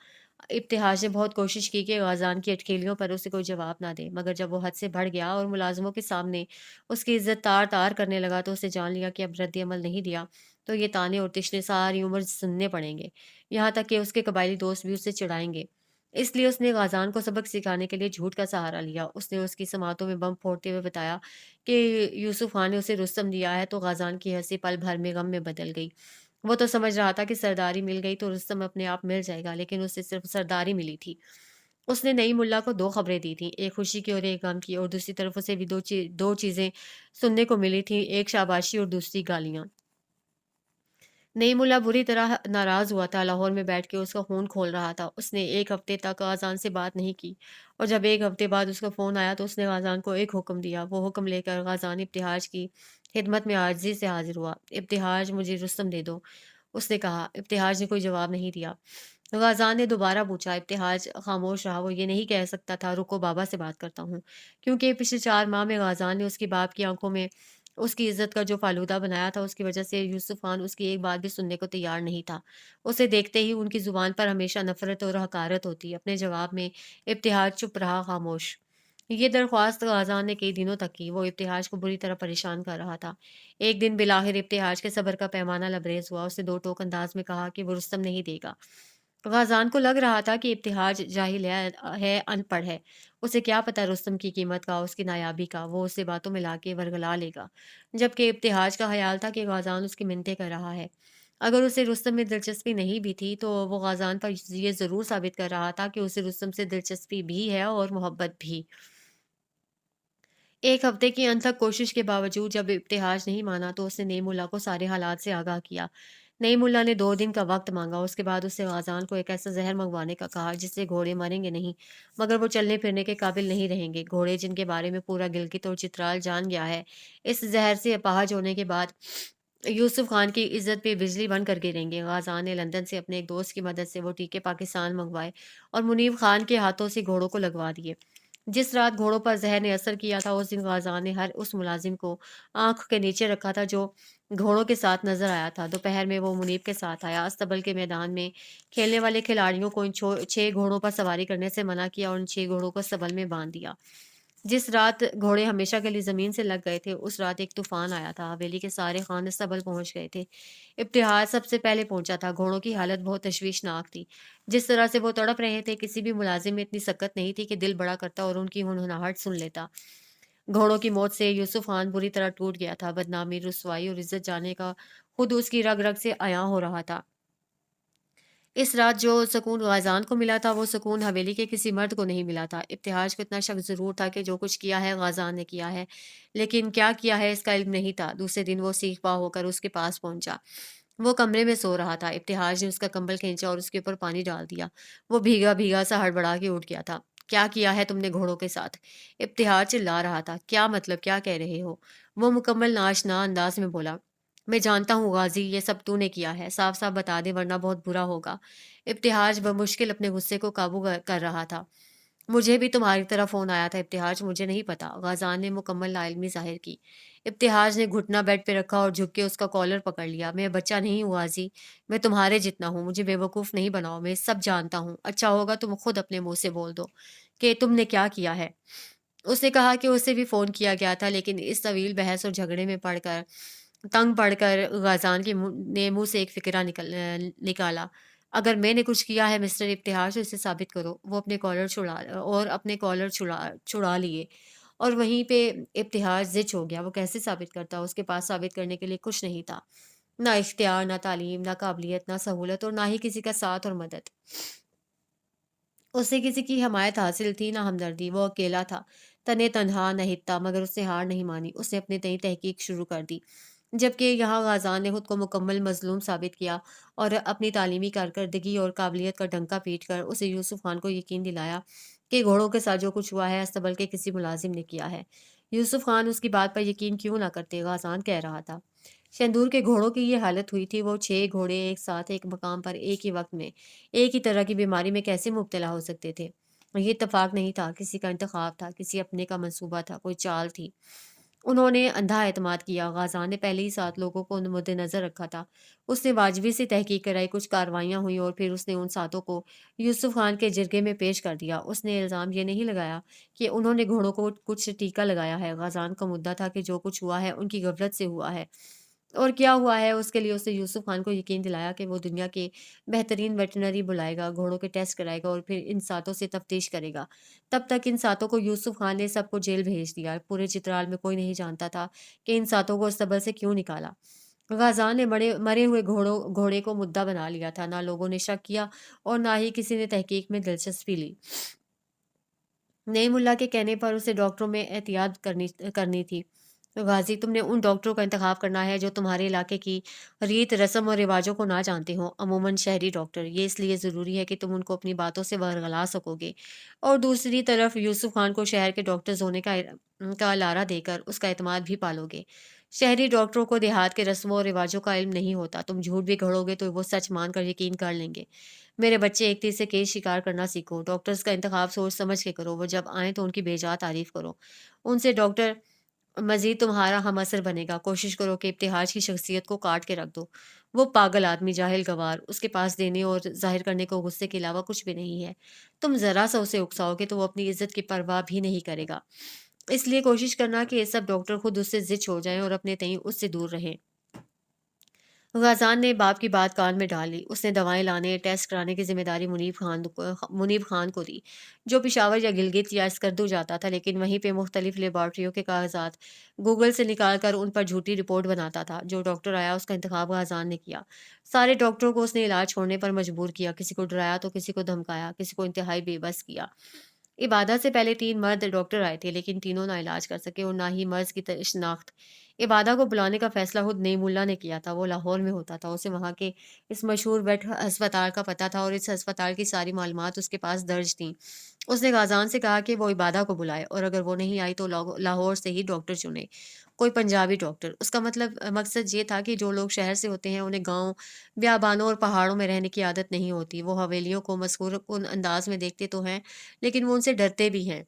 ابتہاج نے بہت کوشش کی کہ غازان کی اٹکھیلیوں پر اسے کوئی جواب نہ دے، مگر جب وہ حد سے بڑھ گیا اور ملازموں کے سامنے اس کی عزت تار تار کرنے لگا تو اسے جان لیا کہ اب رد عمل نہیں دیا تو یہ تانے اور تشنے ساری عمر سننے پڑیں گے، یہاں تک کہ اس کے قبائلی دوست بھی اسے چڑھائیں گے۔ اس لیے اس نے غازان کو سبق سکھانے کے لیے جھوٹ کا سہارا لیا۔ اس نے اس کی سماعتوں میں بم پھوڑتے ہوئے بتایا کہ یوسف خان نے اسے رستم دیا ہے، تو غازان کی ہنسی پل بھر میں غم میں بدل گئی۔ وہ تو سمجھ رہا تھا کہ سرداری مل گئی تو رستم اپنے آپ مل جائے گا، لیکن اسے صرف سرداری ملی تھی۔ اس نے نئی ملا کو 2 خبریں دی تھیں، ایک خوشی کی اور ایک غم کی، اور دوسری طرف اسے بھی دو چیزیں سننے کو ملی تھیں، ایک شاباشی اور دوسری گالیاں۔ نئی ملا بری طرح ناراض ہوا تھا، لاہور میں بیٹھ کے اس کا خون کھول رہا تھا۔ اس نے 1 ہفتے تک غازان سے بات نہیں کی، اور جب 1 ہفتے بعد اس کا فون آیا تو اس نے غازان کو ایک حکم دیا۔ وہ حکم لے کر غازان ابتہاج کی خدمت میں عاجزی سے حاضر ہوا۔ ابتہاج، مجھے رستم دے دو، اس نے کہا۔ ابتہاج نے کوئی جواب نہیں دیا۔ غازان نے دوبارہ پوچھا۔ ابتہاج خاموش رہا، وہ یہ نہیں کہہ سکتا تھا رکو بابا سے بات کرتا ہوں، کیونکہ پچھلے 4 ماہ میں غازان نے اس کی باپ کی آنکھوں میں اس کی عزت کا جو فالودہ بنایا تھا، اس کی وجہ سے یوسف خان اس کی ایک بات بھی سننے کو تیار نہیں تھا۔ اسے دیکھتے ہی ان کی زبان پر ہمیشہ نفرت اور حقارت ہوتی۔ اپنے جواب میں ابتہاج چپ رہا، خاموش۔ یہ درخواست غازان نے کئی دنوں تک کی۔ وہ ابتہاج کو بری طرح پریشان کر رہا تھا۔ ایک دن بالآخر ابتہاج کے صبر کا پیمانہ لبریز ہوا۔ اسے دو ٹوک انداز میں کہا کہ وہ رستم نہیں دے گا۔ غازان کو لگ رہا تھا کہ ابتہاج جاہل ہے، ان پڑھ ہے۔ اسے کیا پتا رستم کی قیمت کا، اس کی نایابی کا۔ وہ اسے باتوں میں لا کے ورگلا لے گا۔ جبکہ ابتہاج کا خیال تھا کہ غازان اس کی منتیں کر رہا ہے۔ اگر اسے رستم میں دلچسپی نہیں بھی تھی تو وہ غازان پر یہ ضرور ثابت کر رہا تھا کہ اسے رستم سے دلچسپی بھی ہے اور محبت بھی۔ ایک ہفتے کی انتھک کوشش کے باوجود جب ابتہاج نہیں مانا تو اس نے نئی ملا کو سارے حالات سے آگاہ کیا۔ نئی ملا نے 2 دن کا وقت مانگا۔ اس کے بعد اس سے غازان کو ایک ایسا زہر منگوانے کا کہا جس سے گھوڑے مریں گے نہیں، مگر وہ چلنے پھرنے کے قابل نہیں رہیں گے۔ گھوڑے جن کے بارے میں پورا گلگت اور چترال جان گیا ہے، اس زہر سے اپاہج ہونے کے بعد یوسف خان کی عزت پہ بجلی بن کر گریں گے۔ غازان نے لندن سے اپنے ایک دوست کی مدد سے وہ ٹیکے پاکستان منگوائے اور منیب خان کے ہاتھوں سے گھوڑوں کو لگوا دیے۔ جس رات گھوڑوں پر زہر نے اثر کیا تھا، اس دن غازان نے ہر اس ملازم کو آنکھ کے نیچے رکھا تھا جو گھوڑوں کے ساتھ نظر آیا تھا۔ دوپہر میں وہ منیب کے ساتھ آیا۔ استبل کے میدان میں کھیلنے والے کھلاڑیوں کو ان 6 گھوڑوں پر سواری کرنے سے منع کیا اور ان 6 گھوڑوں کو استبل میں باندھ دیا۔ جس رات گھوڑے ہمیشہ کے لیے زمین سے لگ گئے تھے، اس رات ایک طوفان آیا تھا۔ حویلی کے سارے خان استبل پہنچ گئے تھے۔ ابتہاج سب سے پہلے پہنچا تھا۔ گھوڑوں کی حالت بہت تشویشناک تھی۔ جس طرح سے وہ تڑپ رہے تھے، کسی بھی ملازم میں اتنی سکت نہیں تھی کہ دل بڑا کرتا اور ان کی ہنہناہٹ سن لیتا۔ گھوڑوں کی موت سے یوسف خان بری طرح ٹوٹ گیا تھا۔ بدنامی، رسوائی اور عزت جانے کا خود اس کی رگ رگ سے عیاں ہو رہا تھا۔ اس رات جو سکون غازان کو ملا تھا، وہ سکون حویلی کے کسی مرد کو نہیں ملا تھا۔ ابتہاج کو اتنا شک ضرور تھا کہ جو کچھ کیا ہے غازان نے کیا ہے، لیکن کیا کیا ہے اس کا علم نہیں تھا۔ دوسرے دن وہ سیخ پا ہو کر اس کے پاس پہنچا۔ وہ کمرے میں سو رہا تھا۔ ابتہاج نے اس کا کمبل کھینچا اور اس کے اوپر پانی ڈال دیا۔ وہ بھیگا بھیگا سا ہڑبڑا کے اٹھ گیا تھا۔ کیا کیا ہے تم نے گھوڑوں کے ساتھ؟ ابتہاج چلا رہا تھا۔ کیا مطلب، کیا کہہ رہے ہو؟ وہ مکمل ناشنا انداز میں بولا۔ میں جانتا ہوں غازی، یہ سب تو نے کیا ہے۔ صاف صاف بتا دے ورنہ بہت برا ہوگا۔ ابتہاج بمشکل اپنے غصے کو قابو کر رہا تھا۔ مجھے بھی تمہاری طرح فون آیا تھا ابتہاج، مجھے نہیں پتا۔ غازان نے مکمل لا علمی ظاہر کی۔ ابتہاج نے گھٹنا بیڈ پہ رکھا اور جھک کے اس کا کالر پکڑ لیا۔ میں بچہ نہیں ہوں غازی، میں تمہارے جتنا ہوں، مجھے بے وقوف نہیں بناؤ، میں سب جانتا ہوں۔ اچھا ہوگا تم خود اپنے منہ سے بول دو کہ تم نے کیا کیا ہے۔ اس نے کہا کہ اسے بھی فون کیا گیا تھا، لیکن اس طویل بحث اور جھگڑے میں تنگ پڑ کر غازان کے نے منہ سے ایک فکرہ نکالا۔ اگر میں نے کچھ کیا ہے مسٹر ابتہاج تو اسے ثابت کرو۔ وہ اپنے کالر چھڑا لیے اور وہیں پہ ابتہاج زچ ہو گیا۔ وہ کیسے ثابت کرتا؟ اس کے پاس ثابت کرنے کے لیے کچھ نہیں تھا۔ نہ اختیار، نہ تعلیم، نہ قابلیت، نہ سہولت اور نہ ہی کسی کا ساتھ اور مدد۔ اسے کسی کی حمایت حاصل تھی، نہ ہمدردی۔ وہ اکیلا تھا، تنے تنہا، نہتا، مگر اس نے ہار نہیں مانی۔ اس نے اپنے تئیں تحقیق شروع کر دی۔ جبکہ یہاں غازان نے خود کو مکمل مظلوم ثابت کیا اور اپنی تعلیمی کارکردگی اور قابلیت کا ڈنکا پیٹ کر اسے یوسف خان کو یقین دلایا کہ گھوڑوں کے ساتھ جو کچھ ہوا ہے استبل کے کسی ملازم نے کیا ہے۔ یوسف خان اس کی بات پر یقین کیوں نہ کرتے؟ غازان کہہ رہا تھا۔ شندور کے گھوڑوں کی یہ حالت ہوئی تھی، وہ 6 گھوڑے ایک ساتھ ایک مقام پر ایک ہی وقت میں ایک ہی طرح کی بیماری میں کیسے مبتلا ہو سکتے تھے؟ یہ اتفاق نہیں تھا، کسی کا انتخاب تھا، کسی اپنے کا منصوبہ تھا، کوئی چال تھی۔ انہوں نے اندھا اعتماد کیا۔ غازان نے پہلے ہی 7 لوگوں کو مد نظر رکھا تھا۔ اس نے واجبی سے تحقیق کرائی، کچھ کاروائیاں ہوئیں اور پھر اس نے ان 7 کو یوسف خان کے جرگے میں پیش کر دیا۔ اس نے الزام یہ نہیں لگایا کہ انہوں نے گھوڑوں کو کچھ ٹیکہ لگایا ہے۔ غازان کا مدعا تھا کہ جو کچھ ہوا ہے ان کی غفلت سے ہوا ہے۔ اور کیا ہوا ہے اس کے لیے اس نے یوسف خان کو یقین دلایا کہ وہ دنیا کے بہترین ویٹرنری بلائے گا، گھوڑوں کے ٹیسٹ کرائے گا اور پھر ان 7 سے تفتیش کرے گا۔ تب تک ان 7 کو یوسف خان نے سب کو جیل بھیج دیا۔ پورے چترال میں کوئی نہیں جانتا تھا کہ ان 7 کو استبل سے کیوں نکالا۔ غازان نے مرے ہوئے گھوڑے کو مدعا بنا لیا تھا۔ نہ لوگوں نے شک کیا اور نہ ہی کسی نے تحقیق میں دلچسپی لی۔ نئی ملا کے کہنے پر اسے ڈاکٹروں میں احتیاط کرنی تھی۔ غازی، تم نے ان ڈاکٹروں کا انتخاب کرنا ہے جو تمہارے علاقے کی ریت رسم اور رواجوں کو نہ جانتے ہوں، عموماً شہری ڈاکٹر۔ یہ اس لیے ضروری ہے کہ تم ان کو اپنی باتوں سے ورگلا سکو گے اور دوسری طرف یوسف خان کو شہر کے ڈاکٹرز ہونے کا لارا دے کر اس کا اعتماد بھی پالو گے۔ شہری ڈاکٹروں کو دیہات کے رسموں اور رواجوں کا علم نہیں ہوتا۔ تم جھوٹ بھی گھڑو گے تو وہ سچ مان کر یقین کر لیں گے۔ میرے بچے، ایک تیر سے کیس شکار کرنا سیکھو۔ ڈاکٹرز کا انتخاب سوچ سمجھ کے کرو۔ وہ جب آئیں تو ان کی بے جا تعریف کرو۔ ان سے ڈاکٹر مزید تمہارا ہم اثر بنے گا۔ کوشش کرو کہ ابتہاج کی شخصیت کو کاٹ کے رکھ دو۔ وہ پاگل آدمی، جاہل گوار، اس کے پاس دینے اور ظاہر کرنے کو غصے کے علاوہ کچھ بھی نہیں ہے۔ تم ذرا سا اسے اکساؤ گے تو وہ اپنی عزت کی پرواہ بھی نہیں کرے گا۔ اس لیے کوشش کرنا کہ یہ سب ڈاکٹر خود اس سے ضد چھوڑ جائیں اور اپنے تئیں اس سے دور رہیں۔ غازان نے باپ کی بات کان میں ڈال لی۔ اس نے دوائیں لانے، ٹیسٹ کرانے کی ذمہ داری منیب خان کو دی، جو پشاور یا گلگت یا اسکردو جاتا تھا، لیکن وہیں پہ مختلف لیبارٹریوں کے کاغذات گوگل سے نکال کر ان پر جھوٹی رپورٹ بناتا تھا۔ جو ڈاکٹر آیا اس کا انتخاب غازان نے کیا۔ سارے ڈاکٹروں کو اس نے علاج چھوڑنے پر مجبور کیا، کسی کو ڈرایا تو کسی کو دھمکایا، کسی کو انتہائی بے بس کیا۔ عبادہ سے پہلے 3 مرد ڈاکٹر آئے تھے، لیکن تینوں نہ علاج کر سکے اور نہ ہی مرض کی شناخت۔ عبادہ کو بلانے کا فیصلہ خود نئی ملا نے کیا تھا۔ وہ لاہور میں ہوتا تھا، اسے وہاں کے اس مشہور ویٹ ہسپتال کا پتہ تھا اور اس ہسپتال کی ساری معلومات اس کے پاس درج تھیں۔ اس نے غازان سے کہا کہ وہ عبادہ کو بلائے اور اگر وہ نہیں آئی تو لاہور سے ہی ڈاکٹر چنے، کوئی پنجابی ڈاکٹر۔ اس کا مقصد یہ تھا کہ جو لوگ شہر سے ہوتے ہیں انہیں گاؤں، بیابانوں اور پہاڑوں میں رہنے کی عادت نہیں ہوتی۔ وہ حویلیوں کو مسحور کن انداز میں دیکھتے تو ہیں، لیکن وہ ان سے ڈرتے بھی ہیں۔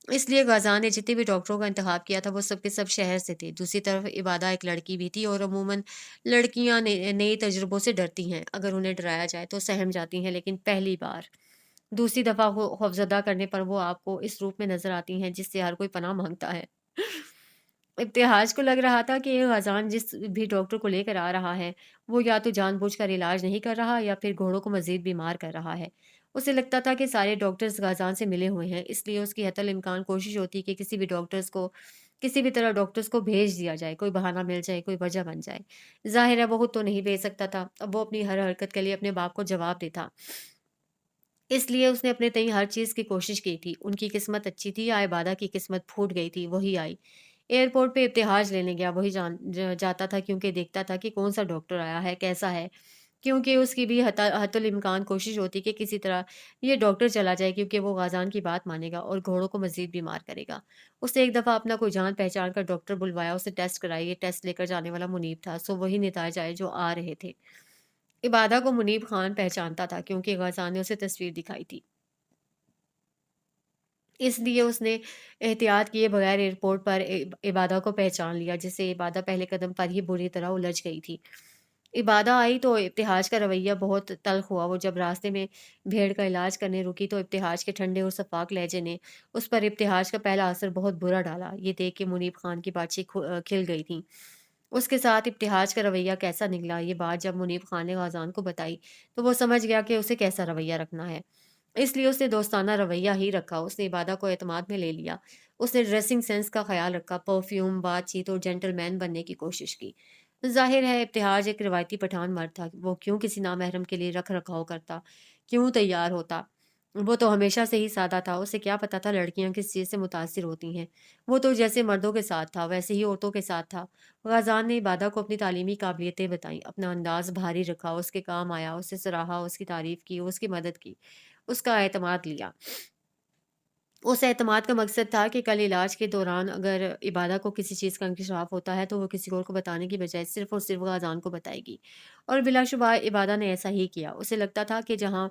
اس لیے غازان نے جتنے بھی ڈاکٹروں کا انتخاب کیا تھا وہ سب کے سب شہر سے تھے۔ دوسری طرف عبادہ ایک لڑکی بھی تھی اور عموماً لڑکیاں نئے تجربوں سے ڈرتی ہیں۔ اگر انہیں ڈرایا جائے تو سہم جاتی ہیں، لیکن پہلی بار، دوسری دفعہ خوفزدہ کرنے پر وہ آپ کو اس روپ میں نظر آتی ہیں جس سے ہر کوئی پناہ مانگتا ہے۔ ابتہاج کو لگ رہا تھا کہ یہ غازان جس بھی ڈاکٹر کو لے کر آ رہا ہے وہ یا تو جان بوجھ کر علاج نہیں کر رہا یا پھر گھوڑوں کو مزید بیمار کر رہا ہے۔ اسے لگتا تھا کہ سارے ڈاکٹرز غازان سے ملے ہوئے ہیں، اس لیے اس کی حتی الامکان کوشش ہوتی کہ کسی بھی طرح ڈاکٹرز کو بھیج دیا جائے، کوئی بہانہ مل جائے، کوئی وجہ بن جائے۔ ظاہر ہے وہ خود تو نہیں بھیج سکتا تھا، اب وہ اپنی ہر حرکت کے لیے اپنے باپ کو جواب دیتا۔ اس لیے اس نے اپنے تئیں ہر چیز کی کوشش کی تھی۔ ان کی قسمت اچھی تھی یا عبادہ کی قسمت پھوٹ گئی تھی، وہی آئی۔ ایئرپورٹ پہ ابتہاج لینے گیا، وہی جاتا تھا کیونکہ دیکھتا تھا کہ کون سا ڈاکٹر آیا ہے، کیسا ہے۔ کیونکہ اس کی بھی حتی الامکان کوشش ہوتی کہ کسی طرح یہ ڈاکٹر چلا جائے، کیونکہ وہ غازان کی بات مانے گا اور گھوڑوں کو مزید بیمار کرے گا۔ اس نے ایک دفعہ اپنا کوئی جان پہچان کر ڈاکٹر بلوایا، اسے ٹیسٹ کرائے۔ یہ ٹیسٹ لے کر جانے والا منیب تھا، سو وہی نتائج آئے جو آ رہے تھے۔ عبادہ کو منیب خان پہچانتا تھا کیونکہ غازان نے اسے تصویر دکھائی تھی۔ اس لیے اس نے احتیاط کیے بغیر ایئرپورٹ پر عبادہ کو پہچان لیا، جس سے عبادہ پہلے قدم پر ہی بری طرح الجھ گئی تھی۔ عبادہ آئی تو ابتہاج کا رویہ بہت تلخ ہوا۔ وہ جب راستے میں بھیڑ کا علاج کرنے رکی تو ابتہاج کے ٹھنڈے اور شفاف لہجے نے اس پر ابتہاج کا پہلا اثر بہت برا ڈالا۔ یہ دیکھ کے منیب خان کی باتیں کھل گئی تھیں۔ اس کے ساتھ ابتہاج کا رویہ کیسا نکلا، یہ بات جب منیب خان نے غازان کو بتائی تو وہ سمجھ گیا کہ اسے کیسا رویہ رکھنا ہے۔ اس لیے اس نے دوستانہ رویہ ہی رکھا۔ اس نے عبادہ کو اعتماد میں لے لیا۔ اس نے ڈریسنگ سینس کا خیال رکھا، پرفیوم، بات چیت اور جینٹل مین بننے کی کوشش کی۔ ظاہر ہے ابتہاج ایک روایتی پٹھان مرد تھا، وہ کیوں کسی نامحرم کے لیے رکھ رکھاؤ کرتا، کیوں تیار ہوتا؟ وہ تو ہمیشہ سے ہی سادہ تھا، اسے کیا پتا تھا لڑکیاں کس چیز سے متاثر ہوتی ہیں۔ وہ تو جیسے مردوں کے ساتھ تھا ویسے ہی عورتوں کے ساتھ تھا۔ غازان نے عبادہ کو اپنی تعلیمی قابلیتیں بتائیں، اپنا انداز بھاری رکھا، اس کے کام آیا، اسے سراہا، اس کی تعریف کی، اس کی مدد کی، اس کا اعتماد لیا۔ اس اعتماد کا مقصد تھا کہ کل علاج کے دوران اگر عبادہ کو کسی چیز کا انکشاف ہوتا ہے تو وہ کسی اور کو بتانے کی بجائے صرف اور صرف غازان کو بتائے گی، اور بلا شبہ عبادہ نے ایسا ہی کیا۔ اسے لگتا تھا کہ جہاں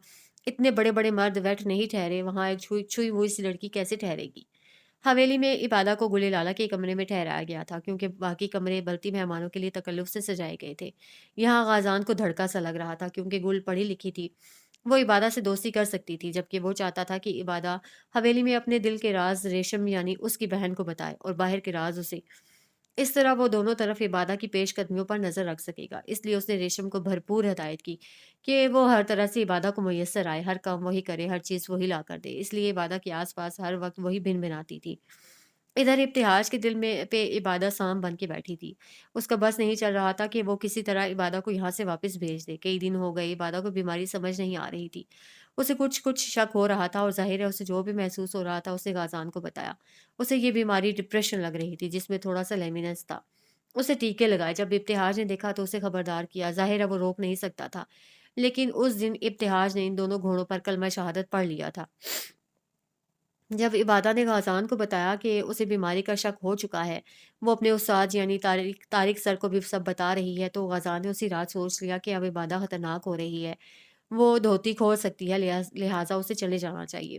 اتنے بڑے بڑے مرد ویٹ نہیں ٹھہرے وہاں ایک چھوئی ہوئی سی لڑکی کیسے ٹھہرے گی۔ حویلی میں عبادہ کو گل لالہ کے کمرے میں ٹھہرایا گیا تھا کیونکہ باقی کمرے بلتی مہمانوں کے لیے تکلف سے سجائے گئے تھے۔ یہاں غازان کو دھڑکا سا لگ رہا تھا کیونکہ گل پڑھی لکھی تھی، وہ عبادہ سے دوستی کر سکتی تھی، جبکہ وہ چاہتا تھا کہ عبادہ حویلی میں اپنے دل کے راز ریشم یعنی اس کی بہن کو بتائے اور باہر کے راز اسے۔ اس طرح وہ دونوں طرف عبادہ کی پیش قدمیوں پر نظر رکھ سکے گا۔ اس لیے اس نے ریشم کو بھرپور ہدایت کی کہ وہ ہر طرح سے عبادہ کو میسر آئے، ہر کام وہی کرے، ہر چیز وہی لا کر دے۔ اس لیے عبادہ کے آس پاس ہر وقت وہی بن بناتی تھی۔ ادھر ابتہاج کے دل میں پہ عبادہ سام بن کے بیٹھی تھی۔ اس کا بس نہیں چل رہا تھا کہ وہ کسی طرح عبادہ کو یہاں سے واپس بھیج دے۔ کئی دن ہو گئے، عبادہ کو بیماری سمجھ نہیں آ رہی تھی۔ اسے کچھ شک ہو رہا تھا اور ظاہر ہے اسے جو بھی محسوس ہو رہا تھا اسے غازان کو بتایا۔ اسے یہ بیماری ڈپریشن لگ رہی تھی جس میں تھوڑا سا لیمینس تھا۔ اسے ٹیکے لگائے۔ جب ابتہاج نے دیکھا تو اسے خبردار کیا۔ ظاہر ہے وہ روک نہیں سکتا تھا، لیکن اس دن ابتہاج نے ان دونوں گھوڑوں پر کلمہ شہادت پڑھ لیا تھا۔ جب عبادہ نے غازان کو بتایا کہ اسے بیماری کا شک ہو چکا ہے، وہ اپنے استاد یعنی طارق سر کو بھی سب بتا رہی ہے، تو غازان نے اسی رات سوچ لیا کہ اب عبادہ خطرناک ہو رہی ہے، وہ دھوتی کھول سکتی ہے، لہٰذا اسے چلے جانا چاہیے۔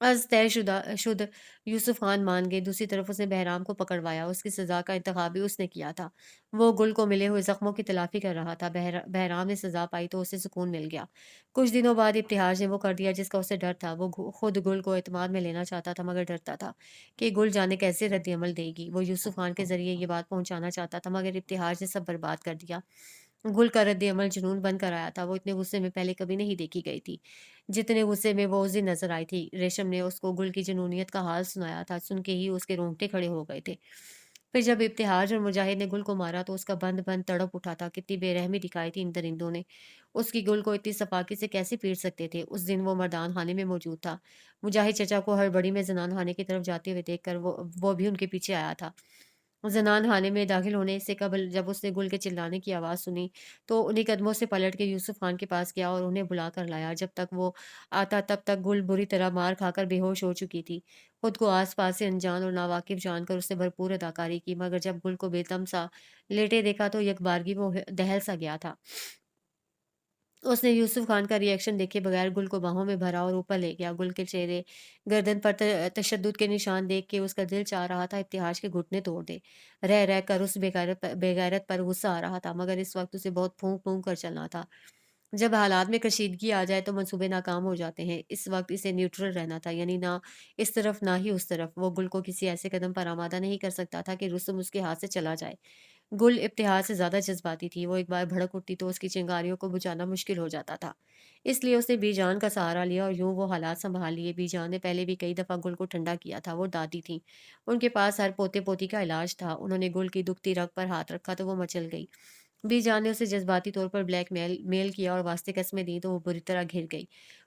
از طے شد یوسف خان مان گئے۔ دوسری طرف اس نے بہرام کو پکڑوایا، اس کی سزا کا انتخاب بھی اس نے کیا تھا۔ وہ گل کو ملے ہوئے زخموں کی تلافی کر رہا تھا۔ بہرام نے سزا پائی تو اسے سکون مل گیا۔ کچھ دنوں بعد ابتہاج نے وہ کر دیا جس کا اسے ڈر تھا۔ وہ خود گل کو اعتماد میں لینا چاہتا تھا مگر ڈرتا تھا کہ گل جانے کیسے رد عمل دے گی۔ وہ یوسف خان کے ذریعے یہ بات پہنچانا چاہتا تھا مگر ابتہاج نے سب برباد کر دیا۔ گل کا رد عمل جنون بن کر آیا تھا۔ وہ اتنے غصے میں پہلے کبھی نہیں دیکھی گئی تھی جتنے غصے میں وہ اس دن نظر آئی تھی۔ ریشم نے اس کو گل کی جنونیت کا حال سنایا تھا۔ سن کے ہی اس کے رونگٹے کھڑے ہو گئے تھے۔ پھر جب ابتہاج اور مجاہد نے گل کو مارا تو اس کا بند بند تڑپ اٹھا تھا۔ کتنی بے رحمی دکھائی تھی ان درندوں نے۔ اس کی گل کو اتنی صفاقی سے کیسے پیٹ سکتے تھے؟ اس دن وہ مردان خانے میں موجود تھا۔ مجاہد چچا کو ہڑبڑی میں زنان خانے کی طرف جاتے ہوئے دیکھ کر وہ بھی ان کے پیچھے آیا تھا۔ زنان خانے میں داخل ہونے سے قبل جب اس نے گل کے چلانے کی آواز سنی تو انہیں قدموں سے پلٹ کے یوسف خان کے پاس گیا اور انہیں بلا کر لایا۔ جب تک وہ آتا تب تک گل بری طرح مار کھا کر بے ہوش ہو چکی تھی۔ خود کو آس پاس سے انجان اور ناواقف جان کر اس نے بھرپور اداکاری کی مگر جب گل کو بے دم سا لیٹے دیکھا تو یک بارگی وہ دہل سا گیا تھا۔ اس نے یوسف خان کا ری ایکشن دیکھے بغیر گل کو باہوں میں بھرا اور اوپر لے گیا۔ گل کے چہرے گردن پر تشدد کے نشان دیکھ کے اس کا دل چاہ رہا تھا ابتہاج کے گھٹنے توڑ دے۔ رہ رہ کر اس بے غیرت پر غصہ آ رہا تھا مگر اس وقت اسے بہت پھونک پھونک کر چلنا تھا۔ جب حالات میں کشیدگی آ جائے تو منصوبے ناکام ہو جاتے ہیں۔ اس وقت اسے نیوٹرل رہنا تھا، یعنی نہ اس طرف نہ ہی اس طرف۔ وہ گل کو کسی ایسے قدم پر آمادہ نہیں کر سکتا تھا کہ رستم اس کے ہاتھ سے چلا جائے۔ گل ابتہاج سے زیادہ جذباتی تھی۔ وہ ایک بار بھڑک اٹھتی تو اس کی چنگاریوں کو بجھانا مشکل ہو جاتا تھا۔ اس لیے اس نے بی جان کا سہارا لیا اور یوں وہ حالات سنبھال لیے۔ بی جان نے پہلے بھی کئی دفعہ گل کو ٹھنڈا کیا تھا۔ وہ دادی تھیں، ان کے پاس ہر پوتے پوتی کا علاج تھا۔ انہوں نے گل کی دکھتی رگ پر ہاتھ رکھا تو وہ مچل گئی۔ بی جان نے اسے جذباتی طور پر بلیک میل کیا اور واسطے قسمیں دیں تو وہ بری طرح گھر گئی۔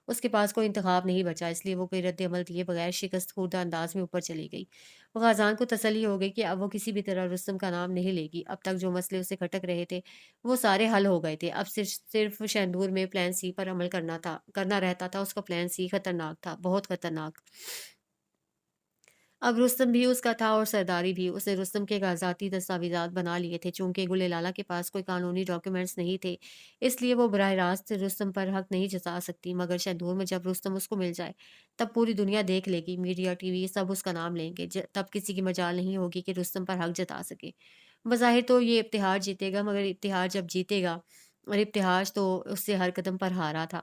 اس کے پاس کوئی انتخاب نہیں بچا، اس لیے وہ کوئی رد عمل دیے بغیر شکست خوردہ انداز میں اوپر چلی گئی۔ غازان کو تسلی ہو گئی کہ اب وہ کسی بھی طرح رستم کا نام نہیں لے گی۔ اب تک جو مسئلے اسے کھٹک رہے تھے وہ سارے حل ہو گئے تھے۔ اب صرف شندور میں پلان سی پر عمل کرنا رہتا تھا۔ اس کا پلان سی خطرناک تھا، بہت خطرناک۔ اب رستم بھی اس کا تھا اور سرداری بھی۔ اسے رستم کے ذاتی دستاویزات بنا لیے تھے۔ چونکہ گل لالہ کے پاس کوئی قانونی ڈاکیومنٹس نہیں تھے اس لیے وہ براہ راست رستم پر حق نہیں جتا سکتی، مگر شہدور میں جب رستم اس کو مل جائے تب پوری دنیا دیکھ لے گی، میڈیا ٹی وی سب اس کا نام لیں گے، تب کسی کی مجال نہیں ہوگی کہ رستم پر حق جتا سکے۔ بظاہر تو یہ ابتہاج جیتے گا مگر ابتہاج جب جیتے گا اور ابتہاج تو اس سے ہر قدم پر ہارا تھا۔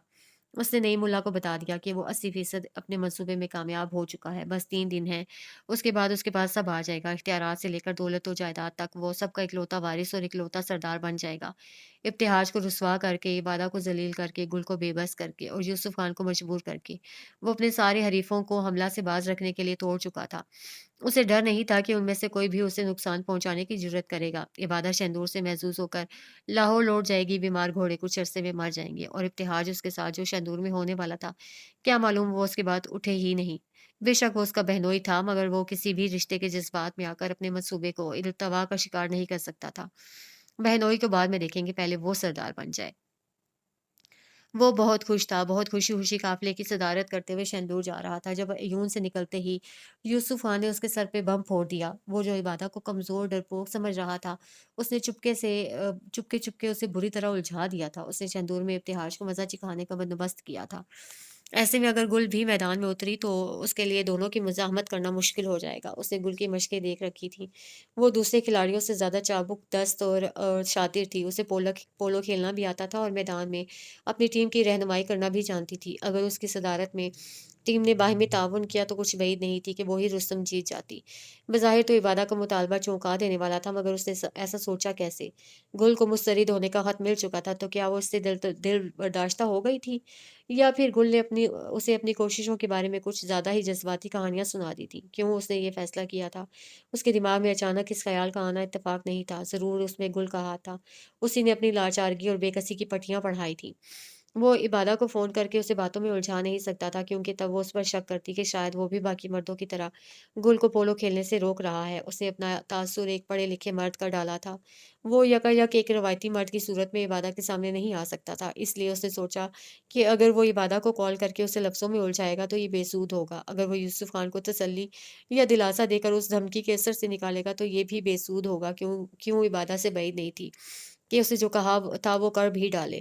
اس نے نئی ملا کو بتا دیا کہ وہ 80% اپنے منصوبے میں کامیاب ہو چکا ہے، بس 3 دن ہیں، اس کے بعد اس کے پاس سب آ جائے گا، اختیارات سے لے کر دولت و جائیداد تک۔ وہ سب کا اکلوتا وارث اور اکلوتا سردار بن جائے گا۔ ابتہاج کو رسوا کر کے، عبادہ کو ذلیل کر کے، گل کو بے بس کر کے اور یوسف خان کو مجبور کر کے وہ اپنے سارے حریفوں کو حملہ سے باز رکھنے کے لیے توڑ چکا تھا۔ اسے ڈر نہیں تھا کہ ان میں سے کوئی بھی اسے نقصان پہنچانے کی جرت کرے گا۔ عبادہ شندور سے محظوظ ہو کر لاہور لوٹ جائے گی، بیمار گھوڑے کچھ عرصے میں مر جائیں گے اور ابتہاج اس کے ساتھ جو شندور میں ہونے والا تھا کیا معلوم وہ اس کے بعد اٹھے ہی نہیں۔ بے شک وہ اس کا بہنوئی تھا مگر وہ کسی بھی رشتے کے جذبات میں آ کر اپنے منصوبے کو التوا کا شکار نہیں کر سکتا تھا۔ بہنوئی کو بعد میں دیکھیں گے، پہلے وہ سردار بن جائے۔ وہ بہت خوش تھا، بہت خوشی خوشی قافلے کی صدارت کرتے ہوئے شندور جا رہا تھا۔ جب عیون سے نکلتے ہی یوسف خان نے اس کے سر پہ بم پھوڑ دیا۔ وہ جو عبادہ کو کمزور ڈرپوک سمجھ رہا تھا اس نے چپکے اسے بری طرح الجھا دیا تھا۔ اس نے شندور میں ابتہاج کو مزہ چکھانے کا بندوبست کیا تھا۔ ایسے میں اگر گل بھی میدان میں اتری تو اس کے لیے دونوں کی مزاحمت کرنا مشکل ہو جائے گا۔ اس نے گل کی مشقیں دیکھ رکھی تھیں، وہ دوسرے کھلاڑیوں سے زیادہ چابک دست اور شاطر تھی۔ اسے پولو کھیلنا بھی آتا تھا اور میدان میں اپنی ٹیم کی رہنمائی کرنا بھی جانتی تھی۔ اگر اس کی صدارت میں ٹیم نے باہمی تعاون کیا تو کچھ بعید نہیں تھی کہ وہی رستم جیت جاتی۔ بظاہر تو عبادہ کا مطالبہ چونکا دینے والا تھا مگر اس نے ایسا سوچا کیسے؟ گل کو مسترد ہونے کا خط مل چکا تھا تو کیا وہ اس سے دل برداشتہ ہو گئی تھی یا پھر گل نے اسے اپنی کوششوں کے بارے میں کچھ زیادہ ہی جذباتی کہانیاں سنا دی تھی؟ کیوں اس نے یہ فیصلہ کیا تھا؟ اس کے دماغ میں اچانک اس خیال کا آنا اتفاق نہیں تھا، ضرور اس میں گل کا ہاتھ تھا۔ اسی نے اپنی لاچارگی اور بے کسی کی پٹیاں پڑھائی تھیں۔ وہ عبادہ کو فون کر کے اسے باتوں میں الجھا نہیں سکتا تھا کیونکہ تب وہ اس پر شک کرتی کہ شاید وہ بھی باقی مردوں کی طرح گل کو پولو کھیلنے سے روک رہا ہے۔ اس نے اپنا تاثر ایک پڑھے لکھے مرد کا ڈالا تھا۔ وہ یکایک ایک روایتی مرد کی صورت میں عبادہ کے سامنے نہیں آ سکتا تھا، اس لیے اس نے سوچا کہ اگر وہ عبادہ کو کال کر کے اسے لفظوں میں الجھائے گا تو یہ بے سود ہوگا، اگر وہ یوسف خان کو تسلی یا دلاسا دے کر اس دھمکی کے اثر سے نکالے گا تو یہ بھی بے سود ہوگا۔ کیوں عبادہ سے بعید نہیں تھی کہ اسے جو کہا تھا وہ کر بھی ڈالے۔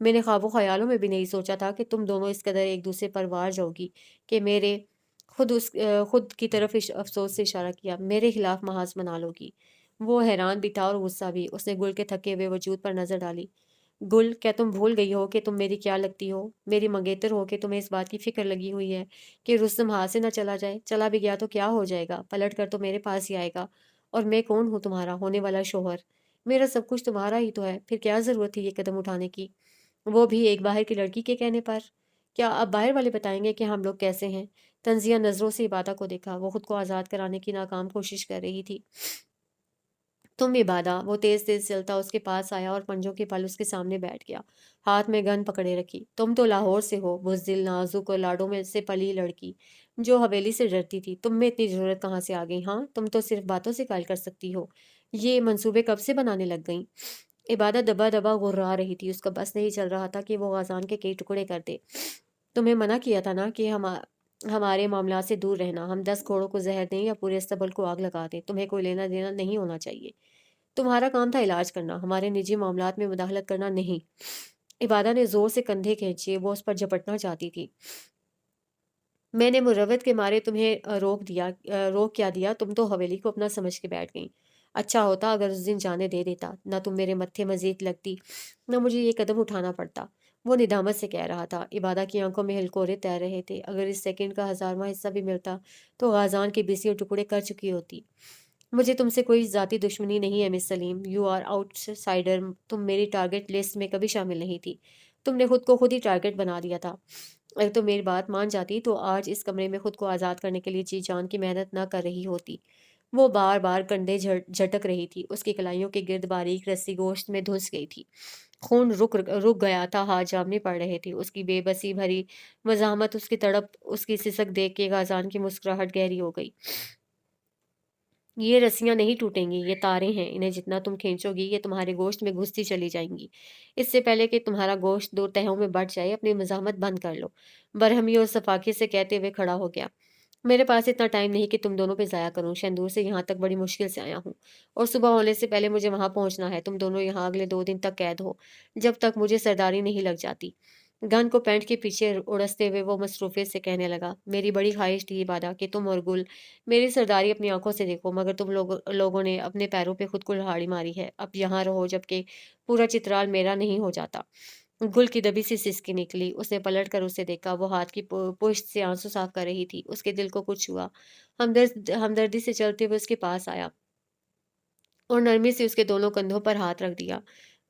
میں نے خواب و خیالوں میں بھی نہیں سوچا تھا کہ تم دونوں اس قدر ایک دوسرے پر وار جاؤ گی کہ میرے خود کی طرف افسوس سے اشارہ کیا، میرے خلاف محاذ بنا لو گی۔ وہ حیران بھی تھا اور غصہ بھی۔ اس نے گل کے تھکے ہوئے وجود پر نظر ڈالی۔ گل، کیا تم بھول گئی ہو کہ تم میری کیا لگتی ہو؟ میری منگیتر ہو کہ تمہیں اس بات کی فکر لگی ہوئی ہے کہ رستم ہاتھ سے نہ چلا جائے؟ چلا بھی گیا تو کیا ہو جائے گا؟ پلٹ کر تو میرے پاس ہی آئے گا، اور میں کون ہوں؟ تمہارا ہونے والا شوہر۔ میرا سب کچھ تمہارا ہی تو ہے، پھر کیا ضرورت تھی یہ قدم اٹھانے کی؟ وہ بھی ایک باہر کی لڑکی کے کہنے پر؟ کیا اب باہر والے بتائیں گے کہ ہم لوگ کیسے ہیں؟ تنزیہ نظروں سے عبادہ کو دیکھا۔ وہ خود کو آزاد کرانے کی ناکام کوشش کر رہی تھی۔ تم عبادہ، وہ تیز تیز چلتا اس کے پاس آیا اور پنجوں کے پل اس کے سامنے بیٹھ گیا، ہاتھ میں گن پکڑے رکھی۔ تم تو لاہور سے ہو، بزدل، نازک اور لاڈوں میں سے پلی لڑکی جو حویلی سے ڈرتی تھی۔ تم میں اتنی ضرورت کہاں سے آ گئی؟ ہاں، تم تو صرف باتوں سے قائل کر سکتی ہو، یہ منصوبے کب سے بنانے لگ گئیں؟ عبادت دبا دبا غرا رہی تھی۔ اس کا بس نہیں چل رہا تھا کہ وہ غازان کے کئی ٹکڑے کر دے۔ تمہیں منع کیا تھا نا کہ ہمارے معاملات سے دور رہنا۔ ہم 10 گھوڑوں کو زہر دیں یا پورے استبل کو آگ لگا دیں، تمہیں کوئی لینا دینا نہیں ہونا چاہیے۔ تمہارا کام تھا علاج کرنا، ہمارے نجی معاملات میں مداخلت کرنا نہیں۔ عبادہ نے زور سے کندھے کھینچے، وہ اس پر جھپٹنا چاہتی تھی۔ میں نے مروت کے مارے تمہیں روک کیا دیا؟ تم تو حویلی کو اپنا سمجھ کے بیٹھ گئی۔ اچھا ہوتا اگر اس دن جانے دے دیتا، نہ تم میرے متھے مزید لگتی، نہ مجھے یہ قدم اٹھانا پڑتا۔ وہ ندامت سے کہہ رہا تھا۔ عبادہ کی آنکھوں میں ہلکورے تیر رہے تھے۔ اگر اس سیکنڈ کا 1000واں حصہ بھی ملتا تو غازان کے بیسیوں ٹکڑے کر چکی ہوتی۔ مجھے تم سے کوئی ذاتی دشمنی نہیں ہے مس سلیم، یو آر آؤٹ سائڈر، تم میری ٹارگٹ لسٹ میں کبھی شامل نہیں تھی۔ تم نے خود کو خود ہی ٹارگٹ بنا دیا تھا۔ اگر تم میری بات مان جاتی تو آج اس کمرے میں خود کو آزاد کرنے کے لیے جی جان کی محنت نہ کر رہی ہوتی۔ وہ بار بار کنڈے جھٹک رہی تھی، اس کی کلائیوں کے گرد باریک رسی گوشت میں دھس گئی تھی۔ خون رک گیا تھا، ہاتھ جامنے پڑ رہے تھے۔ اس کی بے بسی بھری مزاحمت، اس کی تڑپ، اس کی سسک دیکھ کے غازان کی مسکراہٹ گہری ہو گئی۔ یہ رسیاں نہیں ٹوٹیں گی، یہ تاریں ہیں، انہیں جتنا تم کھینچو گی یہ تمہارے گوشت میں گھستی چلی جائیں گی۔ اس سے پہلے کہ تمہارا گوشت 2 تہوں میں بٹ جائے، اپنی مزاحمت بند کر لو۔ برہمی اور صفاقیت سے کہتے ہوئے کھڑا ہو گیا۔ میرے پاس اتنا ٹائم نہیں کہ تم دونوں پہ ضائع کروں۔ شندور سے یہاں تک بڑی مشکل سے آیا ہوں، اور صبح ہونے سے پہلے مجھے وہاں پہنچنا ہے۔ تم دونوں یہاں اگلے 2 دن تک قید ہو، جب تک مجھے سرداری نہیں لگ جاتی۔ گن کو پینٹ کے پیچھے اڑستے ہوئے وہ مصروفیت سے کہنے لگا۔ میری بڑی خواہش تھی عبادہ کہ تم اور گل میری سرداری اپنی آنکھوں سے دیکھو، مگر تم لوگوں نے اپنے پیروں پہ خود کو لہاڑی ماری ہے۔ اب یہاں رہو جبکہ پورا چترال میرا نہیں ہو جاتا۔ گل کی دبی سی سسکی نکلی۔ اس نے پلٹ کر اسے دیکھا۔ وہ ہاتھ کی پشت سے آنسو صاف کر رہی تھی۔ اس کے دل کو کچھ ہوا۔ ہمدردی سے چلتے ہوئے اس کے پاس آیا اور نرمی سے اس کے دونوں کندھوں پر ہاتھ رکھ دیا۔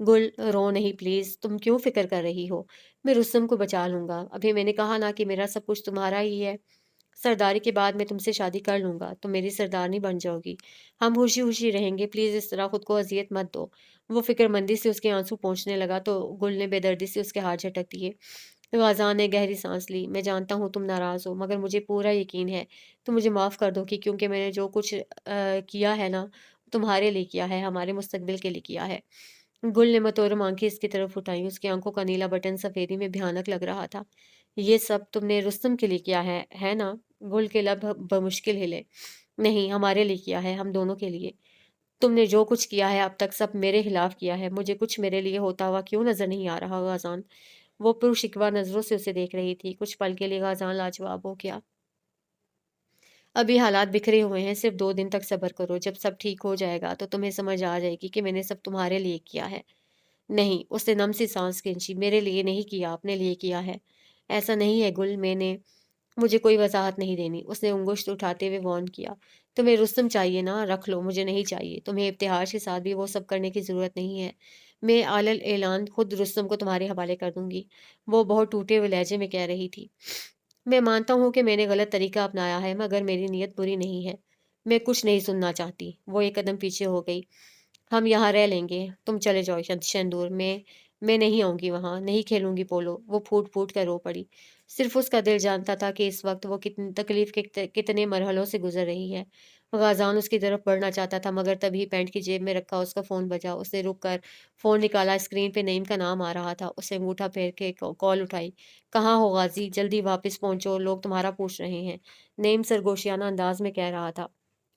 گل، رو نہیں پلیز، تم کیوں فکر کر رہی ہو؟ میں رستم کو بچا لوں گا۔ ابھی میں نے کہا نا کہ میرا سب کچھ تمہارا ہی ہے۔ سرداری کے بعد میں تم سے شادی کر لوں گا، تم میری سردارنی بن جاؤ گی، ہم خوشی خوشی رہیں گے۔ پلیز اس طرح خود کو اذیت مت دو۔ وہ فکر مندی سے اس کے آنسو پہنچنے لگا تو گل نے بے دردی سے اس کے ہاتھ جھٹک دیے۔ غازان نے گہری سانس لی۔ میں جانتا ہوں تم ناراض ہو، مگر مجھے پورا یقین ہے تم مجھے معاف کر دو گی، کیونکہ میں نے جو کچھ کیا ہے نا، تمہارے لیے کیا ہے، ہمارے مستقبل کے لیے کیا ہے۔ گل نے متورم آنکھیں اس کی طرف اٹھائیں۔ اس کی آنکھوں کا نیلا بٹن سفیدی میں بھیانک لگ رہا تھا۔ یہ سب تم نے رستم کے لیے کیا ہے نا؟ گل کے لب بمشکل ہلے۔ نہیں، ہمارے لیے کیا ہے، ہم دونوں کے لیے۔ تم نے جو کچھ کیا ہے اب تک سب میرے خلاف کیا ہے۔ مجھے کچھ میرے لیے ہوتا ہوا کیوں نظر نہیں آ رہا غازان؟ وہ پر شکوہ نظروں سے اسے دیکھ رہی تھی۔ کچھ پل کے لیے غازان لاجواب ہو گیا۔ ابھی حالات بکھرے ہوئے ہیں، صرف 2 دن تک صبر کرو۔ جب سب ٹھیک ہو جائے گا تو تمہیں سمجھ آ جائے گی کہ میں نے سب تمہارے لیے کیا ہے۔ نہیں، اس نے نم سی سانس کھینچی۔ میرے لیے نہیں کیا، اپنے لیے کیا ہے۔ ایسا نہیں ہے گل، مجھے کوئی وضاحت نہیں دینی۔ اس نے انگشت اٹھاتے ہوئے وارن کیا۔ تمہیں رستم چاہیے نا، رکھ لو، مجھے نہیں چاہیے۔ تمہیں ابتہاج کے ساتھ بھی وہ سب کرنے کی ضرورت نہیں ہے۔ میں علل اعلان خود رستم کو تمہارے حوالے کر دوں گی۔ وہ بہت ٹوٹے ہوئے لہجے میں کہہ رہی تھی۔ میں مانتا ہوں کہ میں نے غلط طریقہ اپنایا ہے، مگر میری نیت بری نہیں ہے۔ میں کچھ نہیں سننا چاہتی۔ وہ ایک قدم پیچھے ہو گئی۔ ہم یہاں رہ لیں گے، تم چلے جاؤ شندور، میں نہیں آؤں گی وہاں، نہیں کھیلوں گی پولو۔ وہ پھوٹ پھوٹ کر رو پڑی۔ صرف اس کا دل جانتا تھا کہ اس وقت وہ کتنی تکلیف کے کتنے مرحلوں سے گزر رہی ہے۔ غازان اس کی طرف بڑھنا چاہتا تھا، مگر تبھی پینٹ کی جیب میں رکھا اس کا فون بجا۔ اس نے رک کر فون نکالا۔ اسکرین پہ نعیم کا نام آ رہا تھا۔ اس نے انگوٹھا پھیر کے کال اٹھائی۔ کہاں ہو غازی؟ جلدی واپس پہنچو، لوگ تمہارا پوچھ رہے ہیں، نعیم سرگوشیانہ انداز میں کہہ رہا تھا۔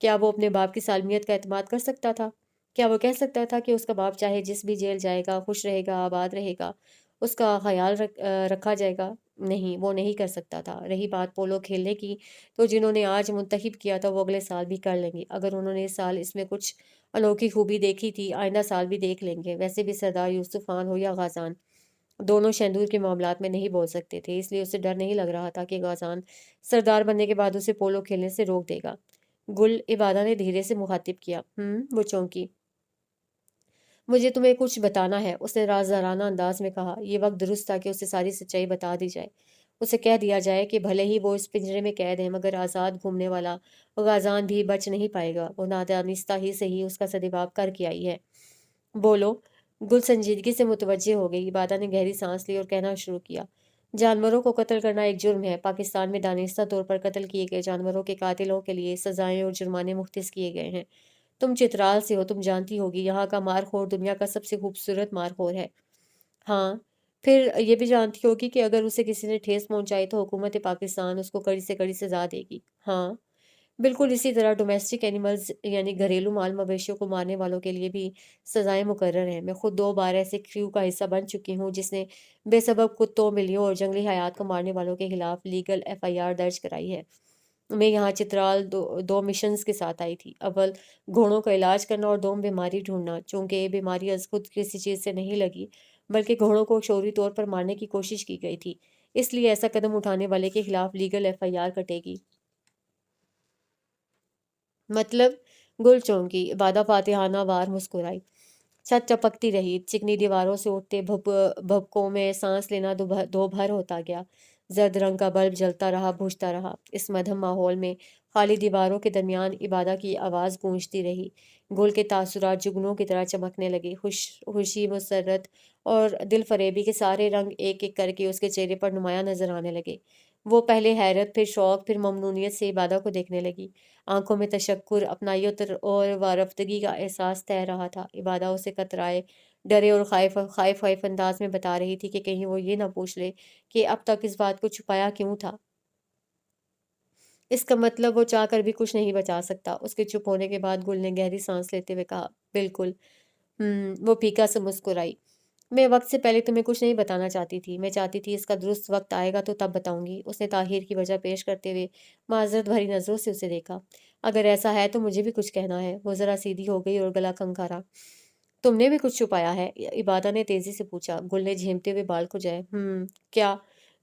کیا وہ اپنے باپ کی سالمیت کا اعتماد کر سکتا تھا؟ کیا وہ کہہ سکتا تھا کہ اس کا باپ چاہے جس بھی جیل جائے گا خوش رہے گا آباد رہے گا، اس کا خیال رکھا جائے گا؟ نہیں، وہ نہیں کر سکتا تھا۔ رہی بات پولو کھیلنے کی، تو جنہوں نے آج منتخب کیا تھا وہ اگلے سال بھی کر لیں گے۔ اگر انہوں نے اس سال اس میں کچھ انوکھی خوبی دیکھی تھی، آئندہ سال بھی دیکھ لیں گے۔ ویسے بھی سردار یوسف خان ہو یا غازان، دونوں شندور کے معاملات میں نہیں بول سکتے تھے، اس لیے اسے ڈر نہیں لگ رہا تھا کہ غازان سردار بننے کے بعد اسے پولو کھیلنے سے روک دے گا۔ گل عبادہ نے دھیرے سے مخاطب کیا۔ وہ چونکی۔ مجھے تمہیں کچھ بتانا ہے، اس نے رازدارانہ انداز میں کہا۔ یہ وقت درست تھا کہ اسے ساری سچائی بتا دی جائے۔ اسے کہہ دیا جائے کہ بھلے ہی وہ اس پنجرے میں قید ہے، مگر آزاد گھومنے والا غازان بھی بچ نہیں پائے گا۔ وہ نادانستہ ہی صحیح اس کا سدباب کر کے آئی ہے۔ بولو۔ گل سنجیدگی سے متوجہ ہو گئی۔ عبادہ نے گہری سانس لی اور کہنا شروع کیا۔ جانوروں کو قتل کرنا ایک جرم ہے۔ پاکستان میں دانستہ طور پر قتل کیے گئے جانوروں کے قاتلوں کے لیے سزائیں اور جرمانے مختص کیے گئے ہیں۔ تم چترال سے ہو، تم جانتی ہوگی یہاں کا مارخور دنیا کا سب سے خوبصورت مارخور ہے۔ ہاں، پھر یہ بھی جانتی ہوگی کہ اگر اسے کسی نے ٹھیس پہنچائی تو حکومت پاکستان اس کو کڑی سے کڑی سزا دے گی۔ ہاں، بالکل اسی طرح ڈومیسٹک اینیملز یعنی گھریلو مال مویشیوں کو مارنے والوں کے لیے بھی سزائیں مقرر ہیں۔ میں خود 2 بار ایسے کریو کا حصہ بن چکی ہوں جس نے بے سبب کتوں، بلیوں اور جنگلی حیات کو مارنے والوں کے خلاف لیگل FIR درج کرائی ہے۔ میں یہاں چترال دو مشنز کے ساتھ آئی تھی۔ اول گھوڑوں کا علاج کرنا اور دوم بیماری ڈھونڈنا، چونکہ یہ بیماری از خود کسی چیز سے نہیں لگی بلکہ گھوڑوں کو شعوری طور پر مارنے کی کوشش کی گئی تھی، اس لیے ایسا قدم اٹھانے والے کے خلاف لیگل FIR کٹے گی۔ مطلب؟ گل چونکی۔ عبادہ فاتحانہ وار مسکرائی۔ چھت چپکتی رہی، چکنی دیواروں سے اٹھتے بھپکوں میں سانس لینا دو بھر ہوتا گیا۔ زرد رنگ کا بلب جلتا رہا، بجھتا رہا۔ اس مدھم ماحول میں خالی دیواروں کے درمیان عبادہ کی آواز گونجتی رہی۔ گل کے تاثرات جگنوں کی طرح چمکنے لگے، خوشی، مسرت اور دل فریبی کے سارے رنگ ایک ایک کر کے اس کے چہرے پر نمایاں نظر آنے لگے۔ وہ پہلے حیرت، پھر شوق، پھر ممنونیت سے عبادہ کو دیکھنے لگی۔ آنکھوں میں تشکر، اپنائیت اور وارفتگی کا احساس تہ رہا تھا۔ عبادہ اسے کترائے، ڈرے اور خائف انداز میں بتا رہی تھی کہ کہیں وہ یہ نہ پوچھ لے کہ اب تک اس بات کو چھپایا کیوں تھا۔ اس کا مطلب وہ چاہ کر بھی کچھ نہیں بچا سکتا۔ اس کے چپ ہونے کے بعد گل نے گہری سانس لیتے ہوئے کہا، بالکل۔ وہ پھیکا سے مسکرائی۔ میں وقت سے پہلے تمہیں کچھ نہیں بتانا چاہتی تھی، میں چاہتی تھی اس کا درست وقت آئے گا تو تب بتاؤں گی۔ اس نے تاخیر کی وجہ پیش کرتے ہوئے معذرت بھری نظروں سے اسے دیکھا۔ اگر ایسا ہے تو مجھے بھی کچھ کہنا ہے۔ وہ ذرا سیدھی ہو گئی اور گلا کھنکھارا۔ تم نے بھی کچھ چھپایا ہے؟ عبادہ نے تیزی سے پوچھا۔ گل نے جھیمتے ہوئے بال کھجائے۔ کیا؟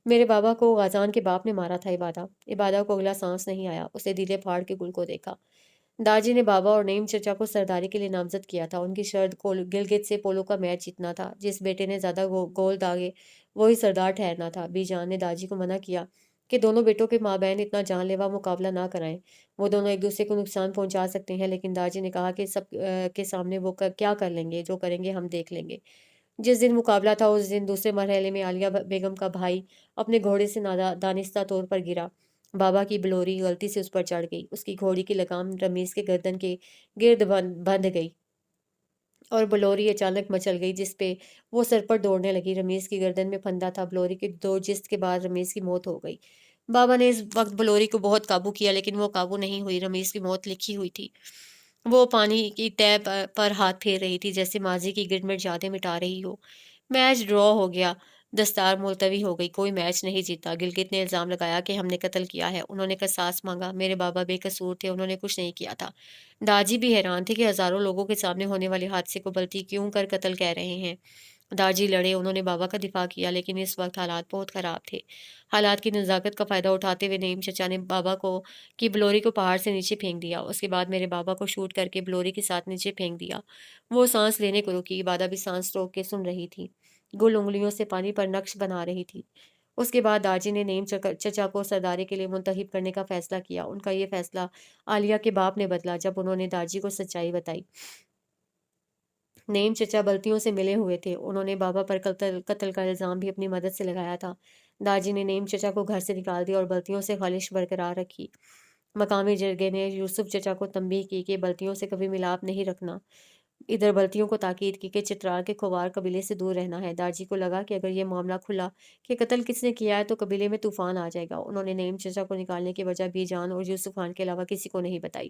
میرے بابا کو غازان کے باپ نے مارا تھا عبادہ۔ عبادہ کو اگلا سانس نہیں آیا، اسے دیدے پھاڑ کے گل کو دیکھا۔ داجی نے بابا اور نعیم چچا کو سرداری کے لیے نامزد کیا تھا۔ ان کی شرط گلگت سے پولو کا میچ جیتنا تھا۔ جس بیٹے نے زیادہ گول داغے وہی سردار ٹھہرنا تھا۔ بی جان نے داجی کو منع کیا کہ دونوں بیٹوں کے مابین اتنا جان لیوا مقابلہ نہ کرائیں، وہ دونوں ایک دوسرے کو نقصان پہنچا سکتے ہیں، لیکن داجی نے کہا کہ سب کے سامنے وہ کیا کر لیں گے، جو کریں گے ہم دیکھ لیں گے۔ جس دن مقابلہ تھا اس دن دوسرے مرحلے میں عالیہ بیگم کا بھائی اپنے گھوڑے سے دانستہ طور پر گرا۔ بابا کی بلوری غلطی سے اس پر چڑھ گئی، اس کی گھوڑی کی لگام رمیز کے گردن کے گرد بندھ گئی اور بلوری اچانک مچل گئی، جس پہ وہ سر پر دوڑنے لگی۔ رمیز کی گردن میں پھندا تھا۔ بلوری کی 2 جست کے بعد رمیز کی موت ہو گئی۔ بابا نے اس وقت بلوری کو بہت قابو کیا، لیکن وہ قابو نہیں ہوئی۔ رمیز کی موت لکھی ہوئی تھی۔ وہ پانی کی تہ پر ہاتھ پھیر رہی تھی جیسے ماضی کی گرمٹ یادیں مٹا رہی ہو۔ میچ ڈرا ہو گیا، دستار ملتوی ہو گئی، کوئی میچ نہیں جیتا۔ گلگت نے الزام لگایا کہ ہم نے قتل کیا ہے، انہوں نے قصاص مانگا۔ میرے بابا بے قصور تھے، انہوں نے کچھ نہیں کیا تھا۔ داجی بھی حیران تھے کہ ہزاروں لوگوں کے سامنے ہونے والے حادثے کو بلتی کیوں کر قتل کہہ رہے ہیں۔ داجی لڑے، انہوں نے بابا کا دفاع کیا، لیکن اس وقت حالات بہت خراب تھے۔ حالات کی نزاکت کا فائدہ اٹھاتے ہوئے نعیم چچا نے بابا کی بلوری کو پہاڑ سے نیچے پھینک دیا۔ اس کے بعد میرے بابا کو شوٹ کر کے بلوری کے ساتھ نیچے پھینک دیا۔ وہ سانس لینے کو رکی، عبادہ بھی سانس روک کے سن رہی تھی۔ گل انگلیوں سے پانی پر نقش بنا رہی تھی۔ اس کے بعد داجی نے نعیم چچا کو سرداری کے لیے منتخب کرنے کا فیصلہ کیا۔ ان کا یہ فیصلہ عالیہ کے باپ نے بدلا جب انہوں نے داجی کو سچائی بتائی۔ نعیم چچا بلتیوں سے ملے ہوئے تھے، انہوں نے بابا پر قتل کا الزام بھی اپنی مدد سے لگایا تھا۔ داجی نے نعیم چچا کو گھر سے نکال دیا اور بلتیوں سے خالص برقرار رکھی۔ مقامی جرگے نے یوسف چچا کو تنبیہ کی کہ بلتیوں سے کبھی ملاپ نہیں رکھنا۔ ادھر بلتیوں کو تاکید کی کہ چترال کے کھوار قبیلے سے دور رہنا ہے۔ داجی کو لگا کہ اگر یہ معاملہ کھلا کہ قتل کس نے کیا ہے تو قبیلے میں طوفان آ جائے گا۔ انہوں نے نعیم چچا کو نکالنے کی وجہ بی جان اور یوسف خان کے علاوہ کسی کو نہیں بتائی۔